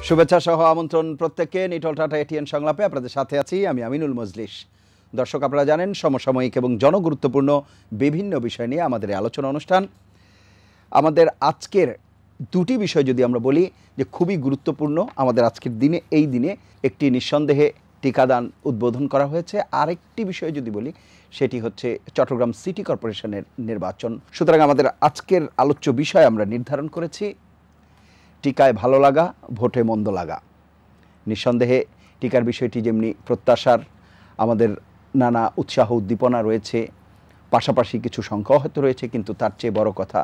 শুভেচ্ছা সহ আমন্ত্রণ প্রত্যেককে নিটল টাটা এটিএন সংলাপে আপনাদের সাথে আছি আমি আমিনুল মজলিস। দর্শক, আপনারা জানেন সমসাময়িক এবং জনগুরুত্বপূর্ণ বিভিন্ন বিষয় নিয়ে আমাদের আলোচনা অনুষ্ঠান। আমাদের আজকের দুটি বিষয় যদি আমরা বলি যে খুবই গুরুত্বপূর্ণ, আমাদের আজকের দিনে এই দিনে একটি নিঃসন্দেহে টিকাদান উদ্বোধন করা হয়েছে। আরেকটি বিষয় যদি বলি সেটি হচ্ছে চট্টগ্রাম সিটি কর্পোরেশনের নির্বাচন। সুতরাং আমাদের আজকের আলোচ্য বিষয় আমরা নির্ধারণ করেছি টিকায় ভালো লাগা, ভোটে মন্দ লাগা। নিঃসন্দেহে টিকার বিষয়টি যেমনি প্রত্যাশার, আমাদের নানা উৎসাহ উদ্দীপনা রয়েছে, পাশাপাশি কিছু সংখ্যাও হয়তো রয়েছে, কিন্তু তার চেয়ে বড় কথা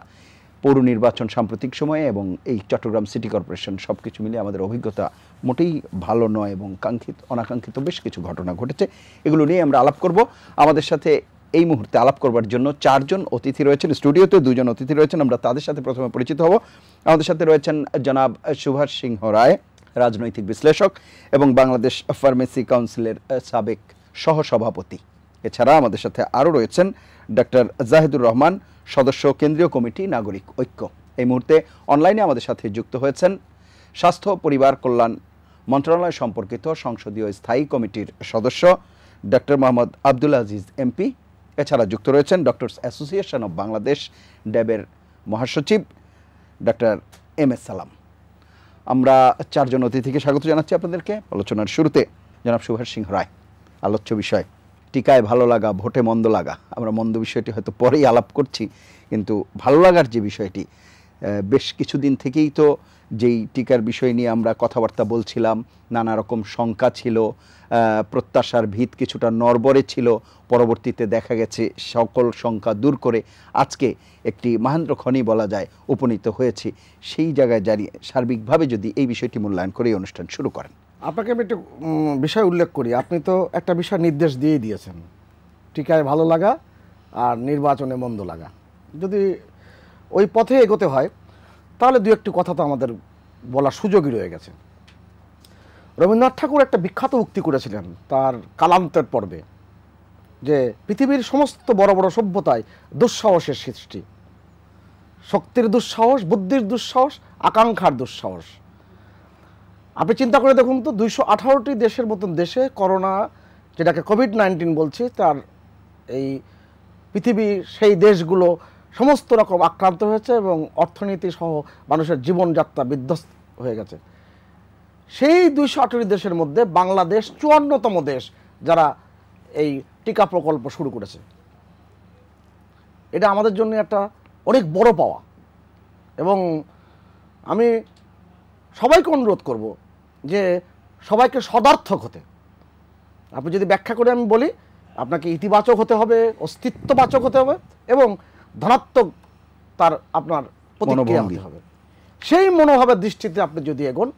পৌর নির্বাচন সাম্প্রতিক সময়ে এবং এই চট্টগ্রাম সিটি কর্পোরেশন সব কিছু মিলে আমাদের অভিজ্ঞতা মোটেই ভালো নয় এবং অনাকাঙ্ক্ষিত বেশ কিছু ঘটনা ঘটেছে। এগুলো নিয়ে আমরা আলাপ করব। আমাদের সাথে এই মুহূর্তে আলাপ করবার জন্য চারজন অতিথি রয়েছেন, স্টুডিওতে দুজন অতিথি রয়েছেন। আমরা তাদের সাথে প্রথমে পরিচিত হব। আমাদের সাথে রয়েছেন জনাব সুভাষ সিংহ রায়, রাজনৈতিক বিশ্লেষক এবং বাংলাদেশ ফার্মেসি কাউন্সিলের সাবেক সহসভাপতি। এছাড়া আমাদের সাথে আরও রয়েছেন ডক্টর জাহিদুর রহমান, সদস্য কেন্দ্রীয় কমিটি নাগরিক ঐক্য। এই মুহূর্তে অনলাইনে আমাদের সাথে যুক্ত হয়েছেন স্বাস্থ্য পরিবার কল্যাণ মন্ত্রণালয় সম্পর্কিত সংসদীয় স্থায়ী কমিটির সদস্য ডক্টর মোহাম্মদ আব্দুল আজিজ এমপি। এছাড়া যুক্ত রয়েছেন ডক্টরস অ্যাসোসিয়েশন অব বাংলাদেশ ড্যাবের মহাসচিব ডক্টর এম এস সালাম। আমরা চারজন অতিথিকে স্বাগত জানাচ্ছি আপনাদেরকে। আলোচনার শুরুতে জনাব সুভাষ সিংহ রায়, আলোচ্য বিষয় টিকায় ভালো লাগা, ভোটে মন্দ লাগা। আমরা মন্দ বিষয়টি হয়তো পরেই আলাপ করছি, কিন্তু ভালো লাগার যে বিষয়টি, বেশ কিছুদিন থেকেই তো যেই টিকার বিষয় নিয়ে আমরা কথাবার্তা বলছিলাম, নানা রকম শঙ্কা ছিল, প্রত্যাশার ভিত কিছুটা নড়বড়ে ছিল। পরবর্তীতে দেখা গেছে সকল শঙ্কা দূর করে আজকে একটি মাহেন্দ্রক্ষণই বলা যায় উপনীত হয়েছি। সেই জায়গায় দাঁড়িয়ে সার্বিকভাবে যদি এই বিষয়টি মূল্যায়ন করে এই অনুষ্ঠান শুরু করেন। আপনাকে আমি একটু বিষয় উল্লেখ করি। আপনি তো একটা বিষয় নির্দেশ দিয়ে দিয়েছেন, টিকায় ভালো লাগা আর নির্বাচনে মন্দ লাগা। যদি ওই পথে এগোতে হয় তাহলে দু একটি কথা তো আমাদের বলার সুযোগই রয়ে গেছে। রবীন্দ্রনাথ ঠাকুর একটা বিখ্যাত উক্তি করেছিলেন তার কালান্তের পর্বে, যে পৃথিবীর সমস্ত বড় বড় সভ্যতায় দুঃসাহসের সৃষ্টি। শক্তির দুঃসাহস, বুদ্ধির দুঃসাহস, আকাঙ্ক্ষার দুঃসাহস। আপনি চিন্তা করে দেখুন তো, 218টি দেশের মতন দেশে করোনা, যেটাকে কোভিড-19 বলছি, তার এই পৃথিবীর সেই দেশগুলো সমস্ত রকম আক্রান্ত হয়েছে এবং অর্থনীতি সহ মানুষের জীবনযাত্রা বিধ্বস্ত হয়ে গেছে। সেই 218টি দেশের মধ্যে বাংলাদেশ 54তম দেশ যারা এই টিকা প্রকল্প শুরু করেছে। এটা আমাদের জন্য একটা অনেক বড় পাওয়া এবং আমি সবাইকে অনুরোধ করব যে সবাইকে সদার্থক হতে। আপনি যদি ব্যাখ্যা করে আমি বলি, আপনাকে ইতিবাচক হতে হবে, অস্তিত্ববাচক হতে হবে এবং ধনাত্মক তার আপনার প্রতিক্রিয়া হতে হবে। সেই মনোভাবের দৃষ্টিতে আপনি যদি এগোন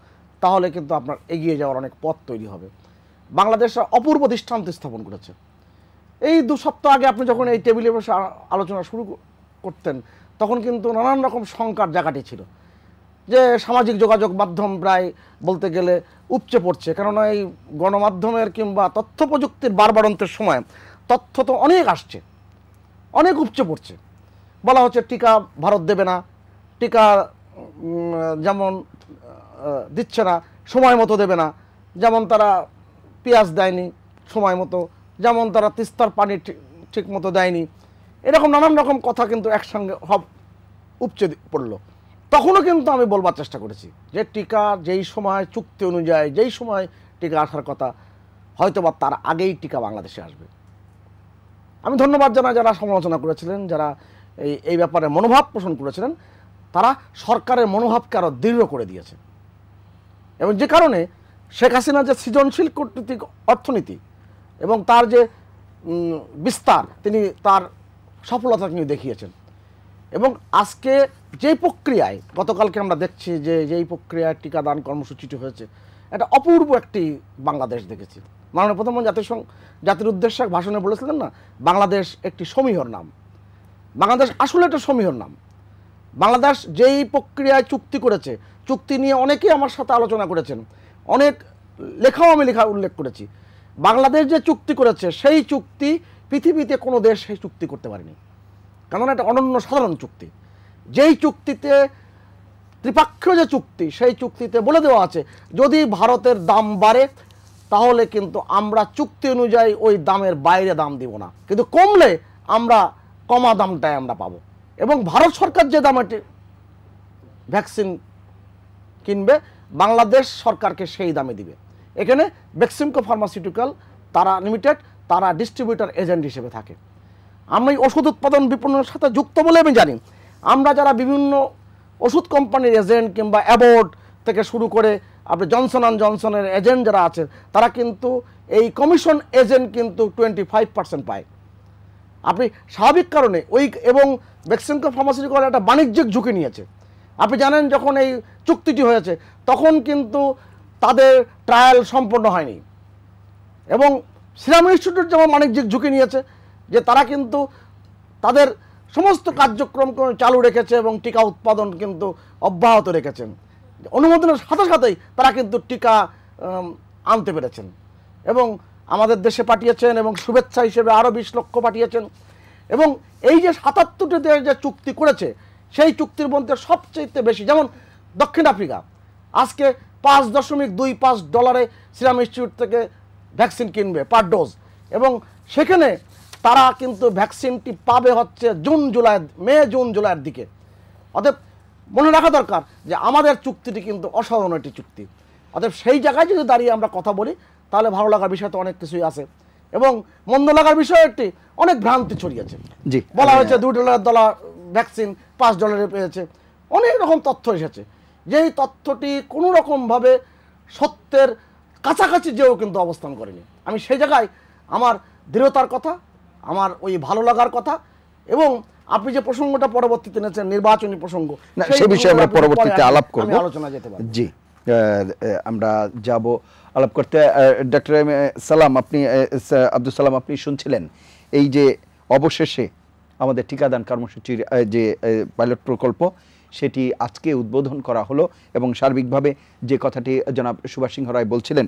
তাহলে কিন্তু আপনার এগিয়ে যাওয়ার অনেক পথ তৈরি হবে। বাংলাদেশরা অপূর্ব দৃষ্টান্ত স্থাপন করেছে। এই 2 সপ্তাহ আগে আপনি যখন এই টেবিলে বসে আলোচনা শুরু করতেন তখন কিন্তু নানান রকম শঙ্কার জায়গাটি ছিল যে সামাজিক যোগাযোগ মাধ্যম প্রায় বলতে গেলে উপচে পড়ছে। কেননা এই গণমাধ্যমের কিংবা তথ্য প্রযুক্তির বাড়বাড়ন্তের সময় তথ্য তো অনেক আসছে, অনেক উপচে পড়ছে। বলা হচ্ছে টিকা ভারত দেবে না, টিকা যেমন দিচ্ছে না সময় মতো দেবে না, যেমন তারা পেঁয়াজ দেয়নি সময় মতো, যেমন তারা তিস্তার পানি ঠিক মতো দেয়নি। এরকম নানান রকম কথা কিন্তু একসঙ্গে উপচে পড়লো। তখনও কিন্তু আমি বলবার চেষ্টা করেছি যে টিকা যেই সময় চুক্তি অনুযায়ী যেই সময় টিকা আসার কথা, হয়তোবা তার আগেই টিকা বাংলাদেশে আসবে। আমি ধন্যবাদ জানাই যারা সমালোচনা করেছিলেন, যারা এই ব্যাপারে মনোভাব পোষণ করেছিলেন। তারা সরকারের মনোভাবকে আরও দৃঢ় করে দিয়েছে এবং যে কারণে শেখ হাসিনা যে সৃজনশীল কূটনীতিক অর্থনীতি এবং তার যে বিস্তার, তিনি তার সফলতা তিনি দেখিয়েছেন। এবং আজকে যেই প্রক্রিয়ায় গতকালকে আমরা দেখছি যে যেই প্রক্রিয়ায় টিকাদান কর্মসূচিটি হয়েছে, এটা অপূর্ব একটি বাংলাদেশ দেখেছি। মাননীয় প্রধানমন্ত্রী জাতির উদ্দেশ্যে ভাষণে বলেছিলেন না, বাংলাদেশ একটি সমীহর নাম। বাংলাদেশ আসলে একটা সমীহর নাম। বাংলাদেশ যেই প্রক্রিয়ায় চুক্তি করেছে, চুক্তি নিয়ে অনেকেই আমার সাথে আলোচনা করেছেন, অনেক লেখাও আমি উল্লেখ করেছি। বাংলাদেশ যে চুক্তি করেছে সেই চুক্তি পৃথিবীতে কোনো দেশ সেই চুক্তি করতে পারেনি, কেননা এটা অনন্য সাধারণ চুক্তি। যেই চুক্তিতে ত্রিপক্ষীয় যে চুক্তি, সেই চুক্তিতে বলে দেওয়া আছে যদি ভারতের দাম বাড়ে তাহলে কিন্তু আমরা চুক্তি অনুযায়ী ওই দামের বাইরে দাম দিব না, কিন্তু কমলে আমরা কমা দামটাই আমরা পাবো। এবং ভারত সরকার যে দামে ভ্যাকসিন কিনবে, বাংলাদেশ সরকারকে সেই দামে দিবে। এখানে বেক্সিমকো ফার্মাসিউটিক্যাল তারা লিমিটেড, তারা ডিস্ট্রিবিউটর এজেন্ট হিসেবে থাকে। আমি ওষুধ উৎপাদন বিপণনের সাথে যুক্ত বলে আমি জানি। আমরা যারা বিভিন্ন ওষুধ কোম্পানির এজেন্ট কিংবা অ্যাবোর্ড থেকে শুরু করে আপনি জনসন অ্যান্ড জনসনের এজেন্ট যারা আছে, তারা কিন্তু এই কমিশন এজেন্ট কিন্তু 25% পায়। আপনি স্বাভাবিক কারণে ওই, এবং বেক্সিমকো ফার্মাসিউটিক্যাল একটা বাণিজ্যিক ঝুঁকি নিয়েছে। আপনি জানেন যখন এই চুক্তিটি হয়েছে তখন কিন্তু তাদের ট্রায়াল সম্পন্ন হয়নি, এবং সিরাম ইনস্টিটিউট যেমন বাণিজ্যিক ঝুঁকি নিয়েছে যে তারা কিন্তু তাদের সমস্ত কার্যক্রম চালু রেখেছে এবং টিকা উৎপাদন কিন্তু অব্যাহত রেখেছেন। অনুমোদনের সাথে সাথেই তারা কিন্তু টিকা আনতে পেরেছেন এবং আমাদের দেশে পাঠিয়েছেন, এবং শুভেচ্ছা হিসেবে আরও 20 লক্ষ পাঠিয়েছেন। এবং এই যে 77টি দেশ যে চুক্তি করেছে, সেই চুক্তির মধ্যে সবচেয়ে বেশি, যেমন দক্ষিণ আফ্রিকা আজকে $5.25 সিরাম ইনস্টিটিউট থেকে ভ্যাকসিন কিনবে পার ডোজ, এবং সেখানে তারা কিন্তু ভ্যাকসিনটি পাবে হচ্ছে মে জুন জুলাইয়ের দিকে। অতএব মনে রাখা দরকার যে আমাদের চুক্তিটি কিন্তু অসাধারণ একটি চুক্তি। অতএব সেই জায়গায় যদি দাঁড়িয়ে আমরা কথা বলি তাহলে ভালো লাগার বিষয় তো অনেক কিছুই আছে, এবং মন্দ লাগার বিষয় একটি অনেক ভ্রান্তি ছড়িয়েছে। জি, বলা হয়েছে $2 ভ্যাকসিন $5 পেয়েছে, অনেক রকম তথ্য এসেছে, যেই তথ্যটি কোনো রকমভাবে সত্যের কাছাকাছি যেও কিন্তু অবস্থান করেনি। আমি সেই জায়গায় আমার দৃঢ়তার কথা, আমার ওই ভালো লাগার কথা, এবং আপনি যে প্রসঙ্গটা পরবর্তীতে এনেছেন নির্বাচনী প্রসঙ্গ, সেই বিষয়ে আমরা পরবর্তীতে আলাপ করব, আলোচনা যেতে পারি। জি, আমরা যাব আলাপ করতে। ডক্টর সালাম, আপনি আব্দুল সালাম, আপনি শুনছিলেন এই যে অবশেষে আমাদের টিকাদান কর্মসূচির যে পাইলট প্রকল্প, সেটি আজকে উদ্বোধন করা হলো, এবং সার্বিকভাবে যে কথাটি জনাব সুভাষ সিংহ রায় বলছিলেন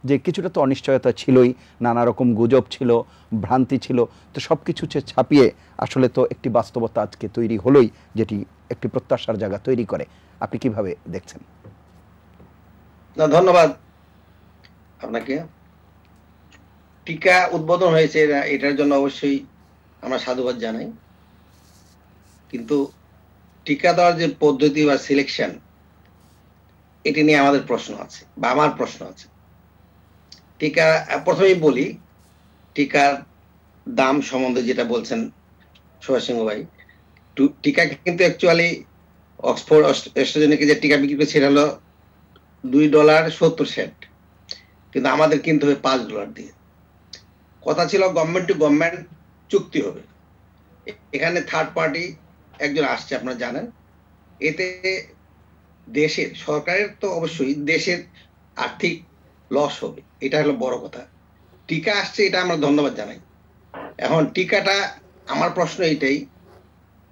যে কিছুটা তো অনিশ্চয়তা ছিলই, নানা রকম গুজব ছিল, ভ্রান্তি ছিল, তো সব কিছু ছাপিয়ে আসলে তো একটি বাস্তবতা আজকে তৈরি হলোই, যেটি একটি প্রত্যাশার জায়গা তৈরি করে। আপনি কিভাবে দেখছেন? না, ধন্যবাদ আপনাকে। টিকা উদ্বোধন হয়েছে, এটার জন্য অবশ্যই আমরা সাধুবাদ জানাই, কিন্তু টিকা দেওয়ার যে পদ্ধতি বা সিলেকশন, এটি নিয়ে আমাদের প্রশ্ন আছে, বা আমার প্রশ্ন আছে। টিকা, প্রথমেই বলি টিকার দাম সম্বন্ধে যেটা বলছেন সুভাষ সিংহ ভাই, টিকা কিন্তু অ্যাকচুয়ালি অক্সফোর্ড অ্যাস্ট্রাজেনেকা যে টিকা বিক্রি করে সেটা হলো $2.70, কিন্তু আমাদের কিনতে হবে $5 দিয়ে। কথা ছিল গভর্নমেন্ট টু গভর্নমেন্ট চুক্তি হবে, এখানে থার্ড পার্টি একজন আসছে আপনারা জানেন। এতে দেশের সরকারের তো অবশ্যই দেশের আর্থিক লস হবে, এটা হলো বড় কথা। টিকা আসছে, এটা আমরা ধন্যবাদ জানাই। এখন টিকাটা, আমার প্রশ্ন এইটাই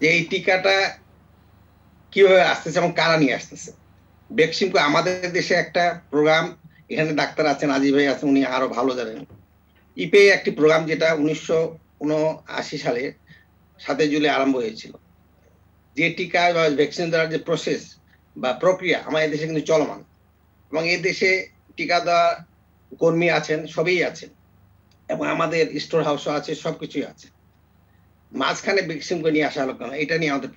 যে এই টিকাটা কিভাবে আসতেছে এবং কারা নিয়ে আসতেছে। বেক্সিমকো আমাদের দেশে একটা প্রোগ্রাম, এখানে ডাক্তার আছেন, আজিজ ভাই আছেন, উনি আরো ভালো জানেন। ইপে একটি প্রোগ্রাম যেটা 1979 সালে 7 জুলাই আরম্ভ হয়েছিল, যে টিকা বা ভ্যাকসিন দেওয়ার যে প্রসেস বা প্রক্রিয়া আমাদের দেশে কিন্তু চলমান, এবং এই দেশে টিকা দেওয়া কর্মী আছেন, সবই আছেন, এবং আমাদের স্টোর হাউসও আছে, সবকিছুই আছে। মাঝখানে বেক্সিমকো নিয়ে আসা হলো কেন, এটা নিয়ে আমাদের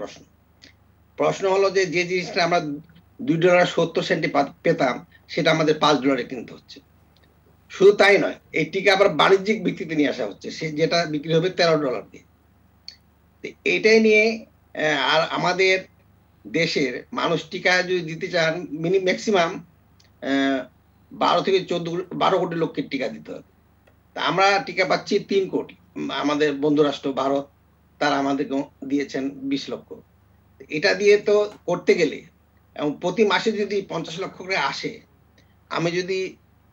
প্রশ্ন হলো যে জিনিসটা আমরা $2.70 পেতাম, সেটা আমাদের $5 কিনতে হচ্ছে। শুধু তাই নয়, এই টিকা আবার বাণিজ্যিক ভিত্তিতে নিয়ে আসা হচ্ছে, সে যেটা বিক্রি হবে $13 দিয়ে। এটাই নিয়ে আর আমাদের দেশের মানুষ টিকা যদি দিতে চান, ম্যাক্সিমাম 12 থেকে 12 কোটি লোককে টিকা দিতে হবে। তা আমরা টিকা পাচ্ছি 3 কোটি। আমাদের বন্ধু রাষ্ট্র ভারত, তারা আমাদেরকে দিয়েছেন 20 লক্ষ। এটা দিয়ে তো করতে গেলে, এবং প্রতি মাসে যদি 50 লক্ষ করে আসে, আমি যদি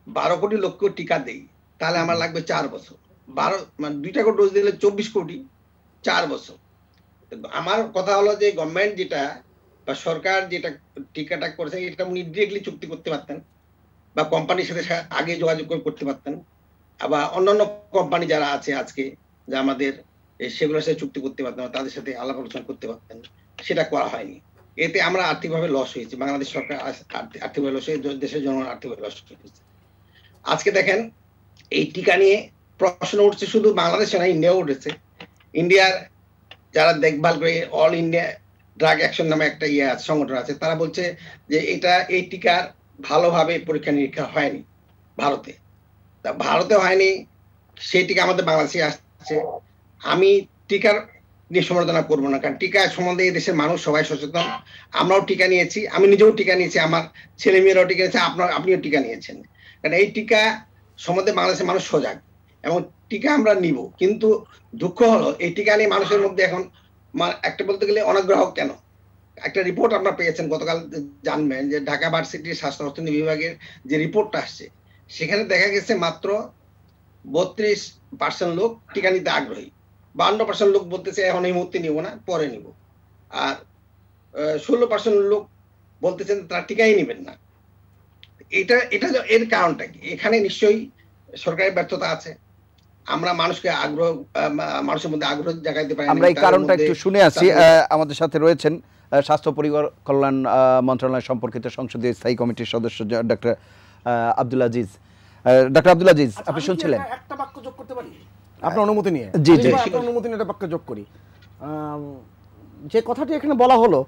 12 কোটি লোককে টিকা দেই, তাহলে আমার লাগবে 4 বছর। 12 মানে 2টা করে ডোজ দিলে 24 কোটি, 4 বছর। আমার কথা হলো যে গভর্নমেন্ট যেটা বা সরকার যেটা টিকাটা করেছে, এটা উনি ডিরেক্টলি চুক্তি করতে পারতেন, বা কোম্পানির সাথে আগে যোগাযোগ করতে পারতেন, আবার অন্যান্য কোম্পানি যারা আছে আজকে, যা আমাদের সেগুলোর সাথে চুক্তি করতে পারতেন, তাদের সাথে আলাপ আলোচনা করতে পারতেন। সেটা করা হয়নি। এতে আমরা আর্থিকভাবে লস হয়েছি, বাংলাদেশ সরকার আর্থিকভাবে লস হয়েছে, দেশের জনগণ আর্থিকভাবে লস হয়েছে। আজকে দেখেন এই টিকা নিয়ে প্রশ্ন উঠছে, শুধু বাংলাদেশে না, ইন্ডিয়াও উঠেছে। ইন্ডিয়ার যারা দেখভাল করে অল ইন্ডিয়া ড্রাগ অ্যাকশন নামে একটা সংগঠন আছে, তারা বলছে যে এই টিকার ভালোভাবে পরীক্ষা নিরীক্ষা হয়নি ভারতে। তা ভারতে হয়নি, সেই টিকা আমাদের বাংলাদেশে আসছে। আমি টিকার নিয়ে সমালোচনা করবো না, কারণ টিকা সম্বন্ধে এই দেশের মানুষ সবাই সচেতন। আমরাও টিকা নিয়েছি, আমি নিজেও টিকা নিয়েছি, আমার ছেলে মেয়েরাও টিকা নিয়েছে, আপনিও টিকা নিয়েছেন। কারণ এই টিকা সম্বন্ধে বাংলাদেশের মানুষ সজাগ এবং টিকা আমরা নিব। কিন্তু দুঃখ হলো এই টিকা নিয়ে মানুষের মধ্যে এখন একটা বলতে গেলে অনাগ্রহ কেন। একটা রিপোর্ট আপনারা পেয়েছেন গতকাল, জানবেন যে ঢাকা ভার্সিটির স্বাস্থ্য অর্থনীতি বিভাগের যে রিপোর্টটা আসছে, সেখানে দেখা গেছে মাত্র 32% লোক টিকা নিতে আগ্রহী, 52% লোক বলতেছে এখন এই মুহূর্তে নিব না, পরে নিব, আর 16% লোক বলতেছেন তারা টিকাই নেবেন না। এটা এর কারণটা কি? এখানে নিশ্চয়ই সরকারের ব্যর্থতা আছে। আমরা মানুষের মধ্যে আগ্রহ জাগাইতে পারি। আমরা এই কারণটা একটু শুনে আসি। আমাদের সাথে রয়েছেন স্বাস্থ্য পরিবার কল্যাণ মন্ত্রণালয় সম্পর্কিত সংসদীয় স্থায়ী কমিটির সদস্য ডক্টর আব্দুল আজিজ। ডক্টর আব্দুল আজিজ, আপনি শুনছিলেন? একটা বাক্য যোগ করতে পারি আপনার অনুমতি নিয়ে? জি জি, আপনার অনুমতি নিয়ে একটা বাক্য যোগ করি। যে কথাটি এখানে বলা হলো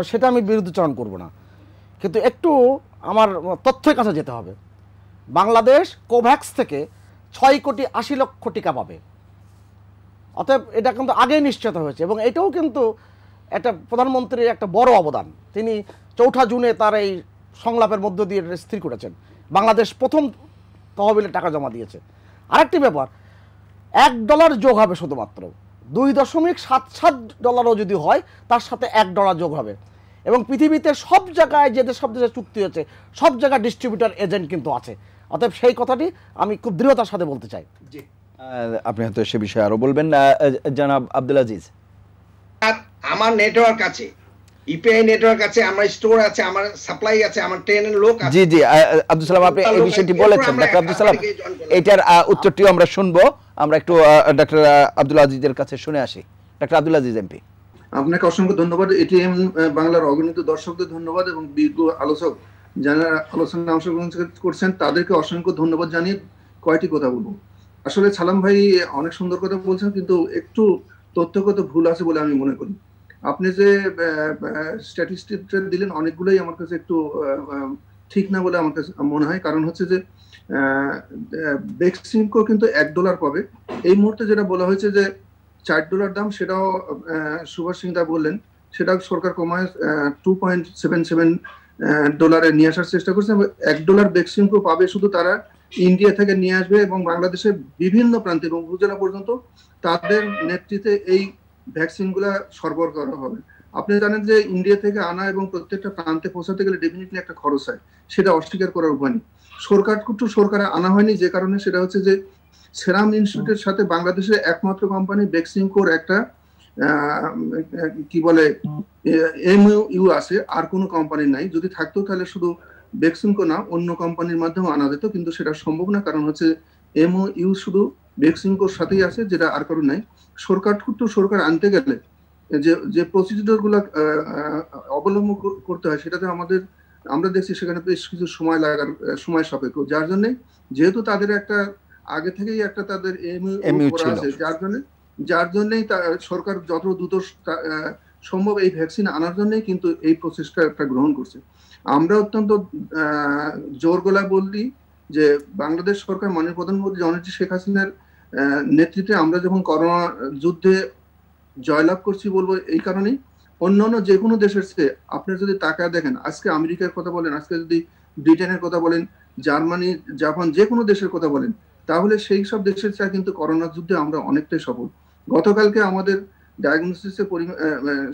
সেটা আমি বিরুদ্ধচারণ করব না, কিন্তু একটু আমার তথ্যের কাছে যেতে হবে। বাংলাদেশ কোভ্যাক্স থেকে 6,80,00,000 টিকা পাবে। অতএব এটা কিন্তু আগেই নিশ্চিত হয়েছে এবং এটাও কিন্তু একটা প্রধানমন্ত্রীর একটা বড় অবদান। তিনি 4 জুনে তার এই সংলাপের মধ্য দিয়ে স্থির করেছেন। বাংলাদেশ প্রথম তহবিলে টাকা জমা দিয়েছে। আরেকটি ব্যাপার, $1 যোগ হবে, শুধুমাত্র $2.77 যদি হয় তার সাথে $1 যোগ হবে। এবং পৃথিবীতে সব জায়গায় সব দেশে চুক্তি হয়েছে, সব জায়গায় ডিস্ট্রিবিউটর এজেন্ট কিন্তু আছে। অতএব সেই কথাটি আমি খুব দৃঢ়তার সাথে বলতে চাই। জি, আপনি হয়তো সে বিষয়ে আরো বলবেন, জনাব আব্দুল আজিজ। আমার নেটওয়ার্ক আছে, ইপিআই নেটওয়ার্ক আছে, আমার স্টোর আছে, আমার সাপ্লাই আছে, আমার ট্রেনের লোক আছে। জি জি, আব্দুল সালাম, আপনি এই বিষয়টি বলেছেন। ডক্টর আব্দুল সালাম, এটার উত্তরটিও আমরা শুনবো। আমরা একটু ডক্টর আব্দুল আজিজের কাছে শুনে আসি। ডক্টর আব্দুল আজিজ এমপি, আপনাকে অসংখ্য ধন্যবাদ। এটিএম বাংলার অগণিত দর্শকদের ধন্যবাদ এবং বিজ্ঞ আলোচক যারা আলোচনায় অংশগ্রহণ করছেন তাদেরকে অসংখ্য ধন্যবাদ জানিয়ে কয়টি কথা বলবো। আসলে সালাম ভাই অনেক সুন্দর কথা বলছেন, কিন্তু একটু তথ্যগত ভুল আছে বলে আমি মনে করি। আপনি যে স্ট্যাটিস্টিকটা দিলেন অনেকগুলোই আমার কাছে একটু ঠিক না বলে আমার কাছে মনে হয়। কারণ হচ্ছে যে বেক্সিমকো কিন্তু $1 পাবে। এই মুহূর্তে যেটা বলা হয়েছে যে $4 দাম, সেটাও সুভাষ সিং দা বললেন, সেটাও সরকার কমায় $2.77 নিয়ে আসার চেষ্টা করছে। $1 বেক্সিমকো পাবে শুধু তারা ইন্ডিয়া থেকে নিয়ে আসবে এবং বাংলাদেশের বিভিন্ন প্রান্তে এবং উপজেলা পর্যন্ত তাদের নেতৃত্বে এই ভ্যাকসিনগুলা সরবরাহ করা হবে। আপনি জানেন যে ইন্ডিয়া থেকে আনা এবং প্রত্যেকটা প্রান্তে পৌঁছাতে গেলে ডেফিনেটলি একটা খরচ হয়, সেটা অস্বীকার করার উপায় নেই। সরকার আনা হয়নি, যে কারণে সেটা হচ্ছে যে সেরাম ইনস্টিটিউটের সাথে বাংলাদেশের একমাত্র কোম্পানি বেক্সিমকোর একটা কি বলে এমইউ আছে, আর কোনো কোম্পানি নাই। যদি থাকতো তাহলে শুধু বেক্সিমকো না অন্য কোম্পানির মাধ্যমে আনা যেত, কিন্তু সেটা সম্ভব না। কারণ হচ্ছে এমইউ শুধু বেক্সিমকোর সাথেই আছে, যেটা আর কারো নাই। সরকার আনতে গেলে যে প্রসিডিউর গুলো অবলম্বন করতে হয় সেটাতে আমরা দেখছি সেখানে বেশ কিছু সময় সাপেক্ষ, যার জন্য যেহেতু তাদের একটা আগে থেকেই একটা তাদের এমইউ আছে, যার জন্যই সরকার যত দ্রুত সম্ভব এই ভ্যাকসিন আনার জন্যই কিন্তু এই প্রসেসটা একটা গ্রহণ করছে। আমরা অত্যন্ত জোর গলায় বলি যে বাংলাদেশ সরকার মাননীয় প্রধানমন্ত্রী জননেত্রী শেখ হাসিনার নেতৃত্বে আমরা যখন করোনা যুদ্ধে জয়লাভ করছি বলবো এই কারণেই। অন্যান্য যে কোনো দেশের চেয়ে আপনি যদি তাকায় দেখেন, আজকে আমেরিকার কথা বলেন, আজকে যদি ব্রিটেনের কথা বলেন, জার্মানি, জাপান, যে কোনো দেশের কথা বলেন, তাহলে সেই সব দেশের চেয়ে কিন্তু করোনা যুদ্ধে আমরা অনেকটাই সফল। গতকালকে আমাদের ডায়াগনোসিসের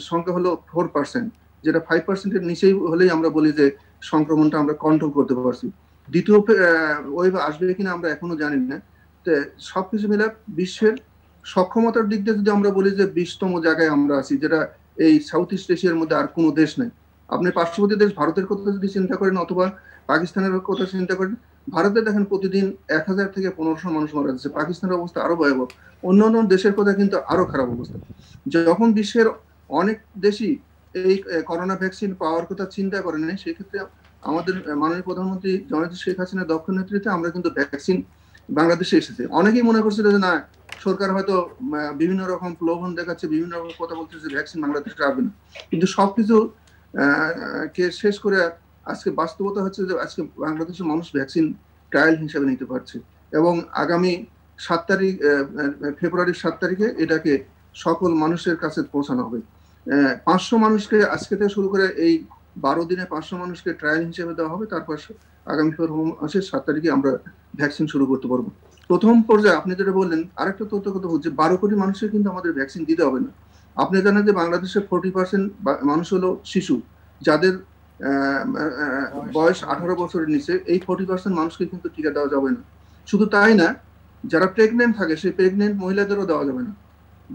সংখ্যা হলো 4%, যেটা 5%-এর নিচেই হলেই আমরা বলি যে সংক্রমণটা আমরা কন্ট্রোল করতে পারছি। দ্বিতীয় ওয়েভ আসবে কিনা আমরা এখনো জানি না। সবকিছু মিলে বিশ্বের সক্ষমতার দিক দিয়ে যদি আমরা বলি যে 20তম জায়গায় আমরা আছি, যেটা এই সাউথ ইস্ট এশিয়ার মধ্যে আর কোনো দেশ নেই। আপনি পার্শ্ববর্তী দেশ ভারতের কথা যদি চিন্তা করেন অথবা পাকিস্তানের কথা চিন্তা করেন, ভারতে দেখেন প্রতিদিন 1000 থেকে 1500 মানুষ মারা যাচ্ছে। পাকিস্তানের অবস্থা আরো ভয়াবহ, অন্যান্য দেশের কথা কিন্তু আরো খারাপ অবস্থা। যখন বিশ্বের অনেক দেশই এই করোনা ভ্যাকসিন পাওয়ার কথা চিন্তা করে নাই, সেক্ষেত্রে আমাদের মাননীয় প্রধানমন্ত্রী জননেত্রী শেখ হাসিনা দক্ষ নেতৃত্বে আমরা কিন্তু ভ্যাকসিন বাংলাদেশে এসেছে। অনেকেই মনে করছিল যে না, সরকার হয়তো বিভিন্ন রকম প্রলোভন দেখাচ্ছে, বিভিন্ন রকম কথা বলতেছে, ভ্যাকসিন বাংলাদেশে আসবে না। কিন্তু সবকিছু কে শেষ করে আজকে বাস্তবতা হচ্ছে যে আজকে বাংলাদেশের মানুষ ভ্যাকসিন ট্রায়াল হিসেবে নিতে পারছে, এবং আগামী 7 তারিখ ফেব্রুয়ারির 7 তারিখে এটাকে সকল মানুষের কাছে পৌঁছানো হবে। 500 মানুষকে আজকে থেকে শুরু করে এই 12 দিনে 500 মানুষকে ট্রায়াল হিসেবে দেওয়া হবে। তারপর আগামী ফেব্রুয়ারি মাসের 7 তারিখে আমরা ভ্যাকসিন শুরু করতে পারবো। প্রথম পর্যায়ে আপনি যেটা বললেন, আরেকটা তথ্য কথা বলছে, 12 কোটি মানুষের কিন্তু আমাদের ভ্যাকসিন দিতে হবে না। আপনি জানেন যে বাংলাদেশের 40% মানুষ হলো শিশু, যাদের বয়স 18 বছরের নিচে। এই 40% মানুষকে কিন্তু টিকা দেওয়া যাবে না। শুধু তাই না, যারা প্রেগনেন্ট থাকে সেই প্রেগনেন্ট মহিলাদেরও দেওয়া যাবে না।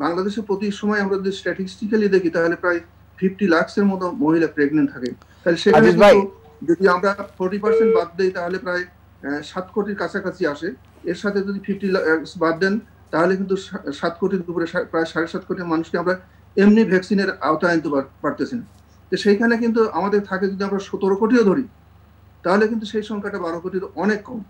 বাংলাদেশে প্রতি সময় আমরা যদি স্ট্যাটিস্টিক্যালি দেখি তাহলে প্রায় 50 লাখের মতো মহিলা প্রেগনেন্ট থাকে। তাহলে সেখানে যদি আমরা 40% বাদ দেই তাহলে প্রায় 7 কোটির কাছাকাছি আসে। এর সাথে যদি 50 লাখ বাদ দেন তাহলে কিন্তু 7 কোটির উপরে প্রায় 7.5 কোটি মানুষকে আমরা এমনি ভ্যাকসিনের আওতায় আনতে পারতেছি না। তো সেইখানে কিন্তু আমাদের থাকে, যদি আমরা 17 কোটিও ধরি তাহলে কিন্তু সেই সংখ্যাটা 12 কোটির অনেক কম।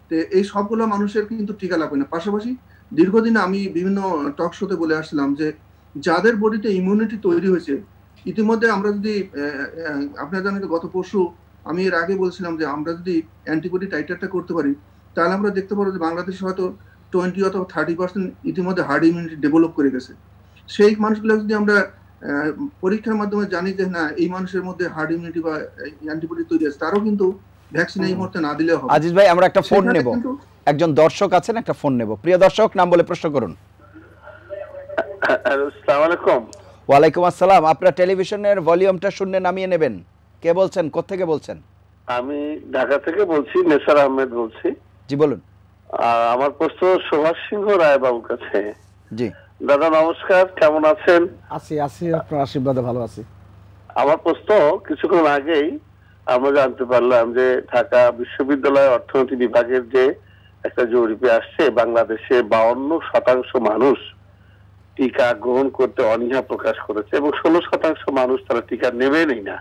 তো এই সবগুলো মানুষের কিন্তু টিকা লাগবে না। পাশাপাশি দীর্ঘদিন আমি বিভিন্ন টক শোতে বলে আসছিলাম যে যাদের বডিতে ইমিউনিটি তৈরি হয়েছে, ইতিমধ্যে আমরা যদি আপনারা জানেন গত পরশু আমি এর আগে বলছিলাম যে আমরা যদি অ্যান্টিবডি টাইটারটা করতে পারি তাহলে আমরা দেখতে পারবো যে বাংলাদেশে হয়তো 20 অথবা 30% ইতিমধ্যে হার্ড ইমিউনিটি ডেভেলপ করে গেছে। সেই মানুষগুলো যদি আমরা পরীক্ষার মাধ্যমে জানি যে না এই মানুষের মধ্যে হার্ড ইমিউনিটি বা অ্যান্টিবডি তৈরি আছে, তারও কিন্তু ভ্যাকসিন এই মুহূর্তে না দিলেও হবে। আজিজ ভাই, আমরা একটা ফোন নেব, একজন দর্শক আছেন, একটা ফোন নেব। প্রিয় দর্শক, নাম বলে প্রশ্ন করুন। আসসালামু আলাইকুম। ওয়ালাইকুম আসসালাম। আপনার টেলিভিশনের ভলিউমটা শূন্যে নামিয়ে নেবেন। কে বলছেন, কোত্থেকে বলছেন? আমি ঢাকা থেকে বলছি, নেসার আহমেদ বলছি। জি বলুন। আমার প্রশ্ন সুভাষ সিংহ রায় বাবুর কাছে। জি দাদা নমস্কার, কেমন আছেন? আছি আপনার আশীর্বাদে ভালো আছি। আমার প্রশ্ন, কিছুক্ষণ আগেই আমরা জানতে পারলাম যে ঢাকা বিশ্ববিদ্যালয় অর্থনীতি বিভাগের যে একটা জরিপে আসছে, বাংলাদেশে 52% মানুষ টিকা গ্রহণ করতে অনীহা প্রকাশ করেছে এবং 16% মানুষ তারা টিকা নেবেনই না।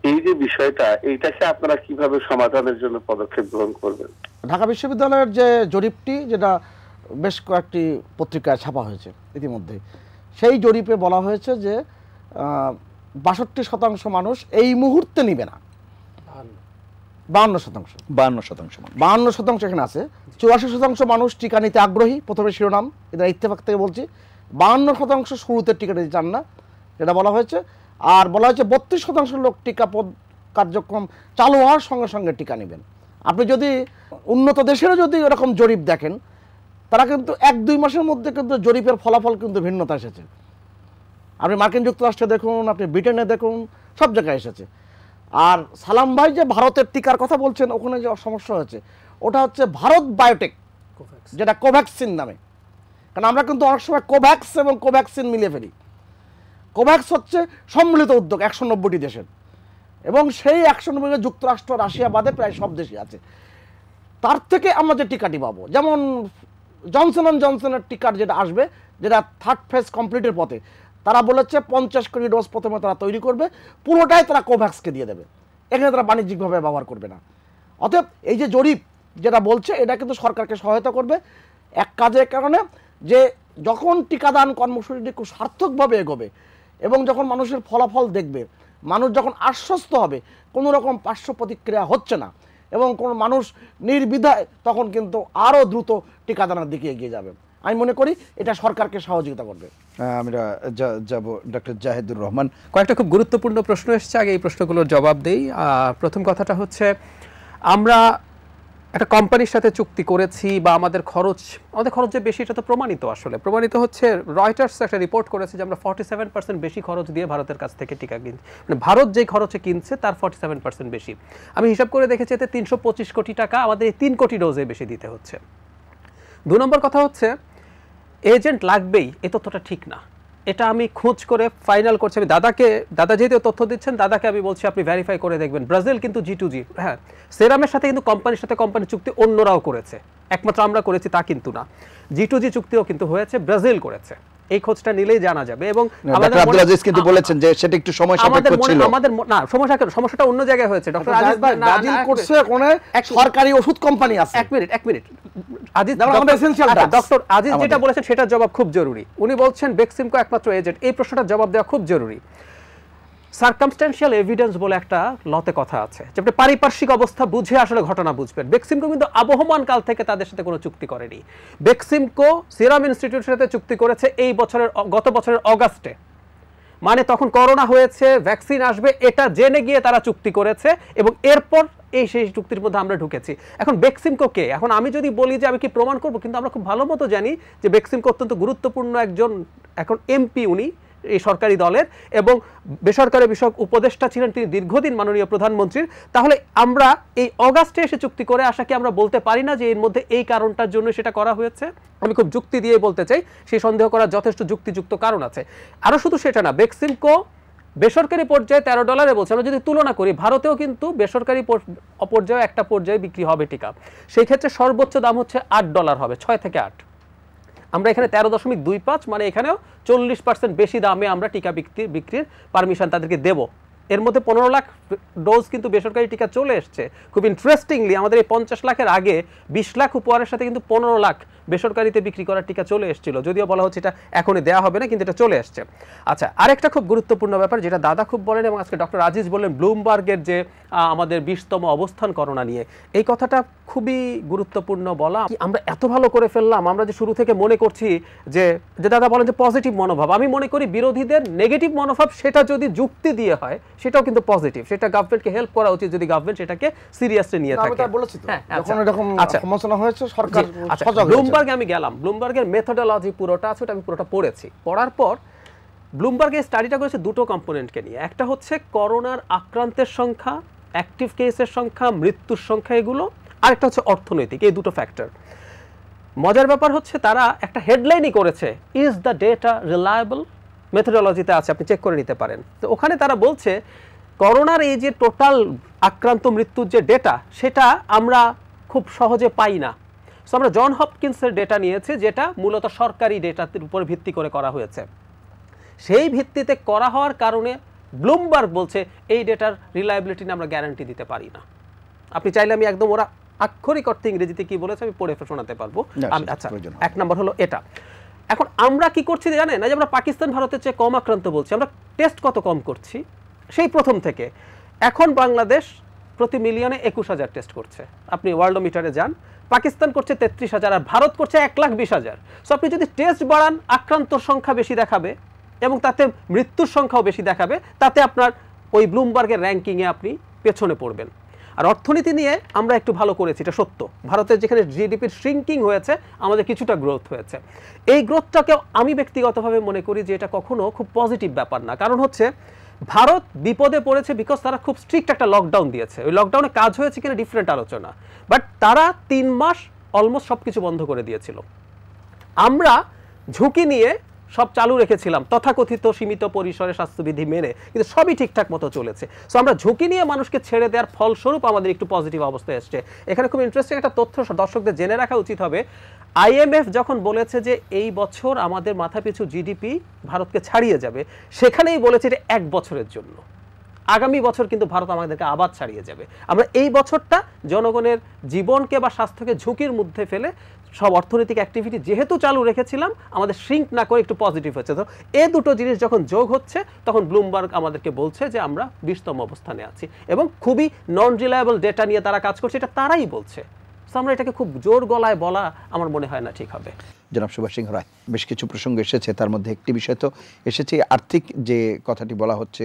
এই যে বিষয়টা, এইটাকে আপনারা কিভাবে সমাধানের জন্য পদক্ষেপ গ্রহণ করবেন? ঢাকা বিশ্ববিদ্যালয়ের যে জরিপটি, যেটা বেশ কয়েকটি পত্রিকায় ছাপা হয়েছে ইতিমধ্যে, সেই জরিপে বলা হয়েছে যে 62% মানুষ এই মুহূর্তে নিবে না। 52% এখানে আছে। 84% মানুষ টিকা নিতে আগ্রহী, প্রথমে শিরোনাম, এটা ইত্তেফাক থেকে বলছি। 52% শুরুতে টিকা নিতে চান না, এটা বলা হয়েছে। আর বলা হয়েছে 32% লোক টিকা কার্যক্রম চালু হওয়ার সঙ্গে সঙ্গে টিকা নেবেন। আপনি যদি উন্নত দেশেরও যদি এরকম জরিপ দেখেন, তারা কিন্তু 1-2 মাসের মধ্যে কিন্তু জরিপের ফলাফল কিন্তু ভিন্নতা এসেছে। আপনি মার্কিন যুক্তরাষ্ট্রে দেখুন, আপনি ব্রিটেনে দেখুন, সব জায়গায় এসেছে। আর সালাম ভাই যে ভারতের টিকার কথা বলছেন, ওখানে যে সমস্যা হয়েছে ওটা হচ্ছে ভারত বায়োটেক, যেটা কোভ্যাক্সিন নামে। কারণ আমরা কিন্তু অনেক সময় কোভ্যাক্স এবং কোভ্যাক্সিন মিলিয়ে ফেলি। কোভ্যাক্স হচ্ছে সম্মিলিত উদ্যোগ 190টি দেশের, এবং সেই 190 যুক্তরাষ্ট্র, রাশিয়া বাদে প্রায় সব দেশই আছে। তার থেকে আমরা যে টিকাটি পাবো, যেমন জনসন অ্যান্ড জনসনের টিকার যেটা আসবে, যেটা 3rd ফেজ কমপ্লিটের পথে, তারা বলেছে 50 কোটি ডোজ প্রথমে তারা তৈরি করবে, পুরোটাই তারা কোভ্যাক্সকে দিয়ে দেবে, এখানে তারা বাণিজ্যিকভাবে ব্যবহার করবে না। অতএব এই যে জরিপ যেটা বলছে, এটা কিন্তু সরকারকে সহায়তা করবে এক কাজের কারণে, যে যখন টিকাদান কর্মসূচিটি খুব সার্থকভাবে এগোবে এবং যখন মানুষের ফলাফল দেখবে, মানুষ যখন আশ্বস্ত হবে কোনো রকম পার্শ্ব প্রতিক্রিয়া হচ্ছে না এবং কোনো মানুষ নির্বিধায়, তখন কিন্তু আরও দ্রুত টিকাদানের দিকে এগিয়ে যাবে। আমি মনে করি এটা সরকারকে সহযোগিতা করবে। আমরা যাব ডক্টর জাহিদুর রহমান। কয়েকটা খুব গুরুত্বপূর্ণ প্রশ্ন এসেছে, আগে এই প্রশ্নগুলোর জবাব দেই। প্রথম কথাটা হচ্ছে, আমরা একটা কোম্পানির সাথে চুক্তি করেছি বা আমাদের খরচ যে বেশি, এটা তো প্রমাণিত। আসলে প্রমাণিত হচ্ছে, রয়টার্স একটা রিপোর্ট করেছে যে আমরা 47% বেশি খরচ দিয়ে ভারতের কাছ থেকে টিকা কিনছি, মানে ভারত যে খরচে কিনছে তার 47% বেশি। আমি হিসাব করে দেখেছি এতে 325 কোটি টাকা আমাদের 3 কোটি ডোজে বেশি দিতে হচ্ছে। 2 নম্বর কথা হচ্ছে, এজেন্ট লাগবেই, এই তথ্যটা ঠিক না। এটা আমি খোঁজ করে ফাইনাল করছি। আমি দাদা যেহেতু তথ্য দিচ্ছেন, দাদাকে আমি বলছি আপনি ভেরিফাই করে দেখবেন। ব্রাজিল কিন্তু G2G, হ্যাঁ, সেরামের সাথে কিন্তু কোম্পানির সাথে কোম্পানি চুক্তি অন্যরাও করেছে, একমাত্র আমরা করেছি তা কিন্তু না। G2G চুক্তিও কিন্তু হয়েছে, ব্রাজিল করেছে, এই খোঁজটা নিলেই জানা যাবে। এবং ডক্টর আব্দুল আজিজ কিন্তু বলেছেন যে সেটা একটু সময় সাপেক্ষ ছিল। আমাদের না, সমস্যাটা অন্য জায়গায় হয়েছে। ডক্টর আজিজ ব্রাজিল করছে, কোনে সরকারি ওষুধ কোম্পানি আছে। এক মিনিট আজিজ, ডক্টর আজিজ যেটা বলেছেন সেটার জবাব খুব জরুরি। উনি বলছেন বেক্সিমকো একমাত্র এজেন্ট, এই প্রশ্নটার জবাব দেওয়া খুব জরুরি। সার্কামস্ট্যান্সিয়াল এভিডেন্স বলে একটা লতে কথা আছে, যে আপনি পারিপার্শ্বিক অবস্থা বুঝে আসলে ঘটনা বুঝবেন। বেক্সিমকো কিন্তু আবহমান কাল থেকে তাদের সাথে কোনো চুক্তি করেনি। বেক্সিমকো সিরাম ইনস্টিটিউটের সাথে চুক্তি করেছে গত বছরের অগাস্টে, মানে তখন করোনা হয়েছে, ভ্যাকসিন আসবে এটা জেনে গিয়ে তারা চুক্তি করেছে, এবং এরপর সেই চুক্তির মধ্যে আমরা ঢুকেছি। এখন বেক্সিমকো কে? এখন আমি যদি বলি যে আমি কি প্রমাণ করব, কিন্তু আমরা খুব ভালো মতো জানি যে বেক্সিমকো অত্যন্ত গুরুত্বপূর্ণ একজন এখন এমপি, উনি এই সরকারি দলের এবং বেসরকারি বিষয়ক উপদেষ্টা ছিলেন তিনি দীর্ঘদিন মাননীয় প্রধানমন্ত্রীর। তাহলে আমরা এই অগাস্টে এসে চুক্তি করে আসা কি আমরা বলতে পারি না যে এর মধ্যে এই কারণটার জন্য সেটা করা হয়েছে? আমি খুব যুক্তি দিয়ে বলতে চাই সেই সন্দেহ করার যথেষ্ট যুক্তিযুক্ত কারণ আছে। আরও শুধু সেটা না, বেক্সিমকো বেসরকারি পর্যায়ে $13 বলছে। আমরা যদি তুলনা করি, ভারতেও কিন্তু বেসরকারি পর্যায়ে একটা পর্যায়ে বিক্রি হবে টিকা, সেই ক্ষেত্রে সর্বোচ্চ দাম হচ্ছে $8 হবে, 6 থেকে 8। আমরা এখানে 13.25, মানে এখানেও 40% বেশি দামে আমরা টিকা বিক্রির পারমিশন তাদেরকে দেব। এর মধ্যে 15 লাখ ডোজ কিন্তু বেসরকারি টিকা চলে এসছে। খুব ইন্টারেস্টিংলি আমাদের এই 50 লাখের আগে 20 লাখ উপহারের সাথে কিন্তু 15 লাখ বেসরকারিতে বিক্রি করার টিকা চলে এসেছিল, যদিও বলা হচ্ছে এটা এখনই দেওয়া হবে না, কিন্তু এটা চলে আসছে। আচ্ছা, আরেকটা খুব গুরুত্বপূর্ণ ব্যাপার যেটা দাদা খুব বলেন এবং আজকে ডক্টর আজিজ বললেন, ব্লুমবার্গের যে আমাদের 20তম অবস্থান করোনা নিয়ে, এই কথাটা খুবই গুরুত্বপূর্ণ বলা। আমরা এত ভালো করে ফেললাম, আমরা যে শুরু থেকে মনে করছি যে দাদা বলেন যে পজিটিভ মনোভাব, আমি মনে করি বিরোধীদের নেগেটিভ মনোভাব সেটা যদি যুক্তি দিয়ে হয় সেটাও কিন্তু পজিটিভ, সেটা গভর্নমেন্টকে হেল্প করা উচিত যদি গভর্নমেন্ট সেটাকে সিরিয়াসলি নিয়ে থাকে। ব্লুমবার্গে আমি গেলাম, ব্লুমবার্গের মেথোডোলজি পুরোটা আছে, ওটা আমি পুরোটা পড়েছি। পড়ার পর ব্লুমবার্গ এই স্টাডিটা করেছে দুটো কম্পোনেন্টকে নিয়ে। একটা হচ্ছে করোনার আক্রান্তের সংখ্যা, অ্যাক্টিভ কেসের সংখ্যা, মৃত্যুর সংখ্যা, এগুলো। আরেকটা হচ্ছে অর্থনৈতিক, এই দুটো ফ্যাক্টর। মজার ব্যাপার হচ্ছে তারা একটা হেডলাইনই করেছে, ইজ দ্য ডেটা রিলায়েবল? মেথোডোলজিতে আছে, আপনি চেক করে নিতে পারেন। তো ওখানে তারা বলছে করোনার এই যে টোটাল আক্রান্ত মৃত্যুর যে ডেটা, সেটা আমরা খুব সহজে পাই না। সো আমরা জন হপকিন্সের ডেটা নিয়েছি, যেটা মূলত সরকারি ডেটার উপর ভিত্তি করে করা হয়েছে। সেই ভিত্তিতে করা হওয়ার কারণে ব্লুমবার্গ বলছে এই ডেটার রিলায়েবিলিটি নিয়ে আমরা গ্যারান্টি দিতে পারি না। আপনি চাইলে আমি একদম ওরা আক্ষরিক অর্থে ইংরেজিতে কি বলেছে আমি পড়ে শোনাতে পারবো। আচ্ছা, এক নম্বর হলো এটা। এখন আমরা কি করছি জানেন, যে আমরা পাকিস্তান ভারতের চেয়ে কম আক্রান্ত বলছি, আমরা টেস্ট কত কম করছি সেই প্রথম থেকে। এখন বাংলাদেশ প্রতি মিলিয়নে 21,000 টেস্ট করছে, আপনি ওয়ার্ল্ডোমিটারে যান, পাকিস্তান করছে 33,000 আর ভারত করছে 1,20,000। সো আপনি যদি টেস্ট বাড়ান, আক্রান্তর সংখ্যা বেশি দেখাবে এবং তাতে মৃত্যুর সংখ্যাও বেশি দেখাবে, তাতে আপনার ওই ব্লুমবার্গের র্যাঙ্কিংয়ে আপনি পেছনে পড়বেন। আর অর্থনীতি নিয়ে আমরা একটু ভালো করেছি, এটা সত্য। ভারতের যেখানে জিডিপির শ্রিঙ্কিং হয়েছে, আমাদের কিছুটা গ্রোথ হয়েছে। এই গ্রোথটাকেও আমি ব্যক্তিগতভাবে মনে করি যে এটা কখনো খুব পজিটিভ ব্যাপার না। কারণ হচ্ছে ভারত বিপদে পড়েছে বিকজ তারা খুব স্ট্রিক্ট একটা লকডাউন দিয়েছে। ওই লকডাউনে কাজ হয়েছে কিনা ডিফারেন্ট আলোচনা, বাট তারা 3 মাস অলমোস্ট সব কিছু বন্ধ করে দিয়েছিল। আমরা ঝুঁকি নিয়ে সব চালু রেখেছিলাম তথাকথিত সীমিত পরিসরে স্বাস্থ্যবিধি মেনে, কিন্তু সবই ঠিকঠাক মতো চলেছে। সো আমরা ঝুঁকি নিয়ে মানুষকে ছেড়ে দেওয়ার ফলস্বরূপ আমাদের একটু পজিটিভ অবস্থায় এসছে। এখানে খুব ইন্টারেস্টিং একটা তথ্য দর্শকদের জেনে রাখা উচিত হবে। IMF যখন বলেছে যে এই বছর আমাদের মাথাপিছু জিডিপি ভারতকে ছাড়িয়ে যাবে, সেখানেই বলেছে এটা 1 বছরের জন্য। আগামী বছর কিন্তু ভারত আমাদেরকে আবার ছাড়িয়ে যাবে। আমরা এই বছরটা জনগণের জীবনকে বা স্বাস্থ্যকে ঝুঁকির মধ্যে ফেলে সব অর্থনৈতিক অ্যাক্টিভিটি যেহেতু চালু রেখেছিলাম, আমাদের শ্রিঙ্ক না করে একটু পজিটিভ হচ্ছে। তো এই দুটো জিনিস যখন যোগ হচ্ছে, তখন ব্লুমবার্গ আমাদেরকে বলছে যে আমরা 20তম অবস্থানে আছি এবং খুবই নন রিলায়েবল ডেটা নিয়ে তারা কাজ করছে, এটা তারাই বলছে। আমরা এটাকে খুব জোর গলায় বলা আমার মনে হয় না ঠিক হবে। জনাব সুভাষ সিংহ রায়, বেশ কিছু প্রসঙ্গ এসেছে, তার মধ্যে একটি বিষয় তো এসেছে আর্থিক যে কথাটি বলা হচ্ছে,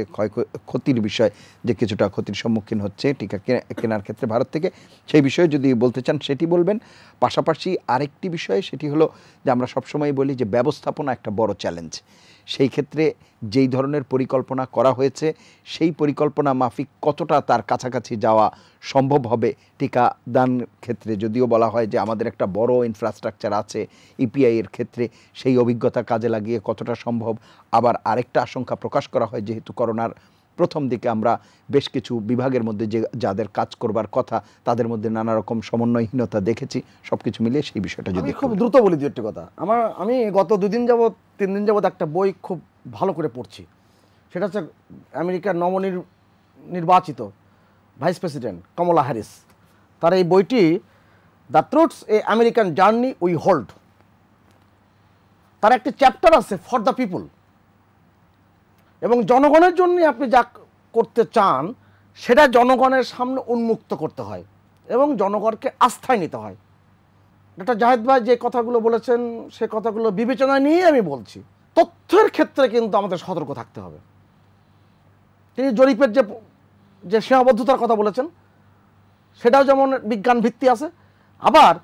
ক্ষতির বিষয়, যে কিছুটা ক্ষতির সম্মুখীন হচ্ছে টিকা কেনার ক্ষেত্রে ভারত থেকে, সেই বিষয়ে যদি বলতে চান সেটি বলবেন। পাশাপাশি আরেকটি বিষয়, সেটি হলো যে আমরা সবসময় বলি যে ব্যবস্থাপনা একটা বড় চ্যালেঞ্জ। সেই ক্ষেত্রে যেই ধরনের পরিকল্পনা করা হয়েছে, সেই পরিকল্পনা মাফিক কতটা তার কাছাকাছি যাওয়া সম্ভব হবে টিকা দান ক্ষেত্রে। যদিও বলা হয় যে আমাদের একটা বড় ইনফ্রাস্ট্রাকচার আছে ইপিআই এর ক্ষেত্রে, সেই অভিজ্ঞতা কাজে লাগিয়ে কতটা সম্ভব। আবার আরেকটা আশঙ্কা প্রকাশ করা হয়, যেহেতু করোনার প্রথম দিকে আমরা বেশ কিছু বিভাগের মধ্যে যে যাদের কাজ করবার কথা, তাদের মধ্যে নানা রকম সমন্বয়হীনতা দেখেছি। সব কিছু মিলিয়ে সেই বিষয়টা যদি খুব দ্রুত বলি দু একটি কথা। আমি গত 2 দিন যাবৎ 3 দিন যাবত একটা বই খুব ভালো করে পড়ছি, সেটা হচ্ছে আমেরিকার নির্বাচিত ভাইস প্রেসিডেন্ট কমলা হ্যারিস, তার এই বইটি the truths A American journey we hold. তার একটি চ্যাপ্টার আছে ফর দ্য পিপুল, এবং জনগণের জন্য আপনি যা করতে চান সেটা জনগণের সামনে উন্মুক্ত করতে হয় এবং জনগণকে আস্থায় নিতে হয়। ডক্টর জাহেদ ভাই যে কথাগুলো বলেছেন সে কথাগুলো বিবেচনায় নিয়ে আমি বলছি। তথ্যের ক্ষেত্রে কিন্তু আমাদের সতর্ক থাকতে হবে। তিনি জরিপের যে সীমাবদ্ধতার কথা বলেছেন সেটাও যেমন বিজ্ঞান ভিত্তি আছে, আবার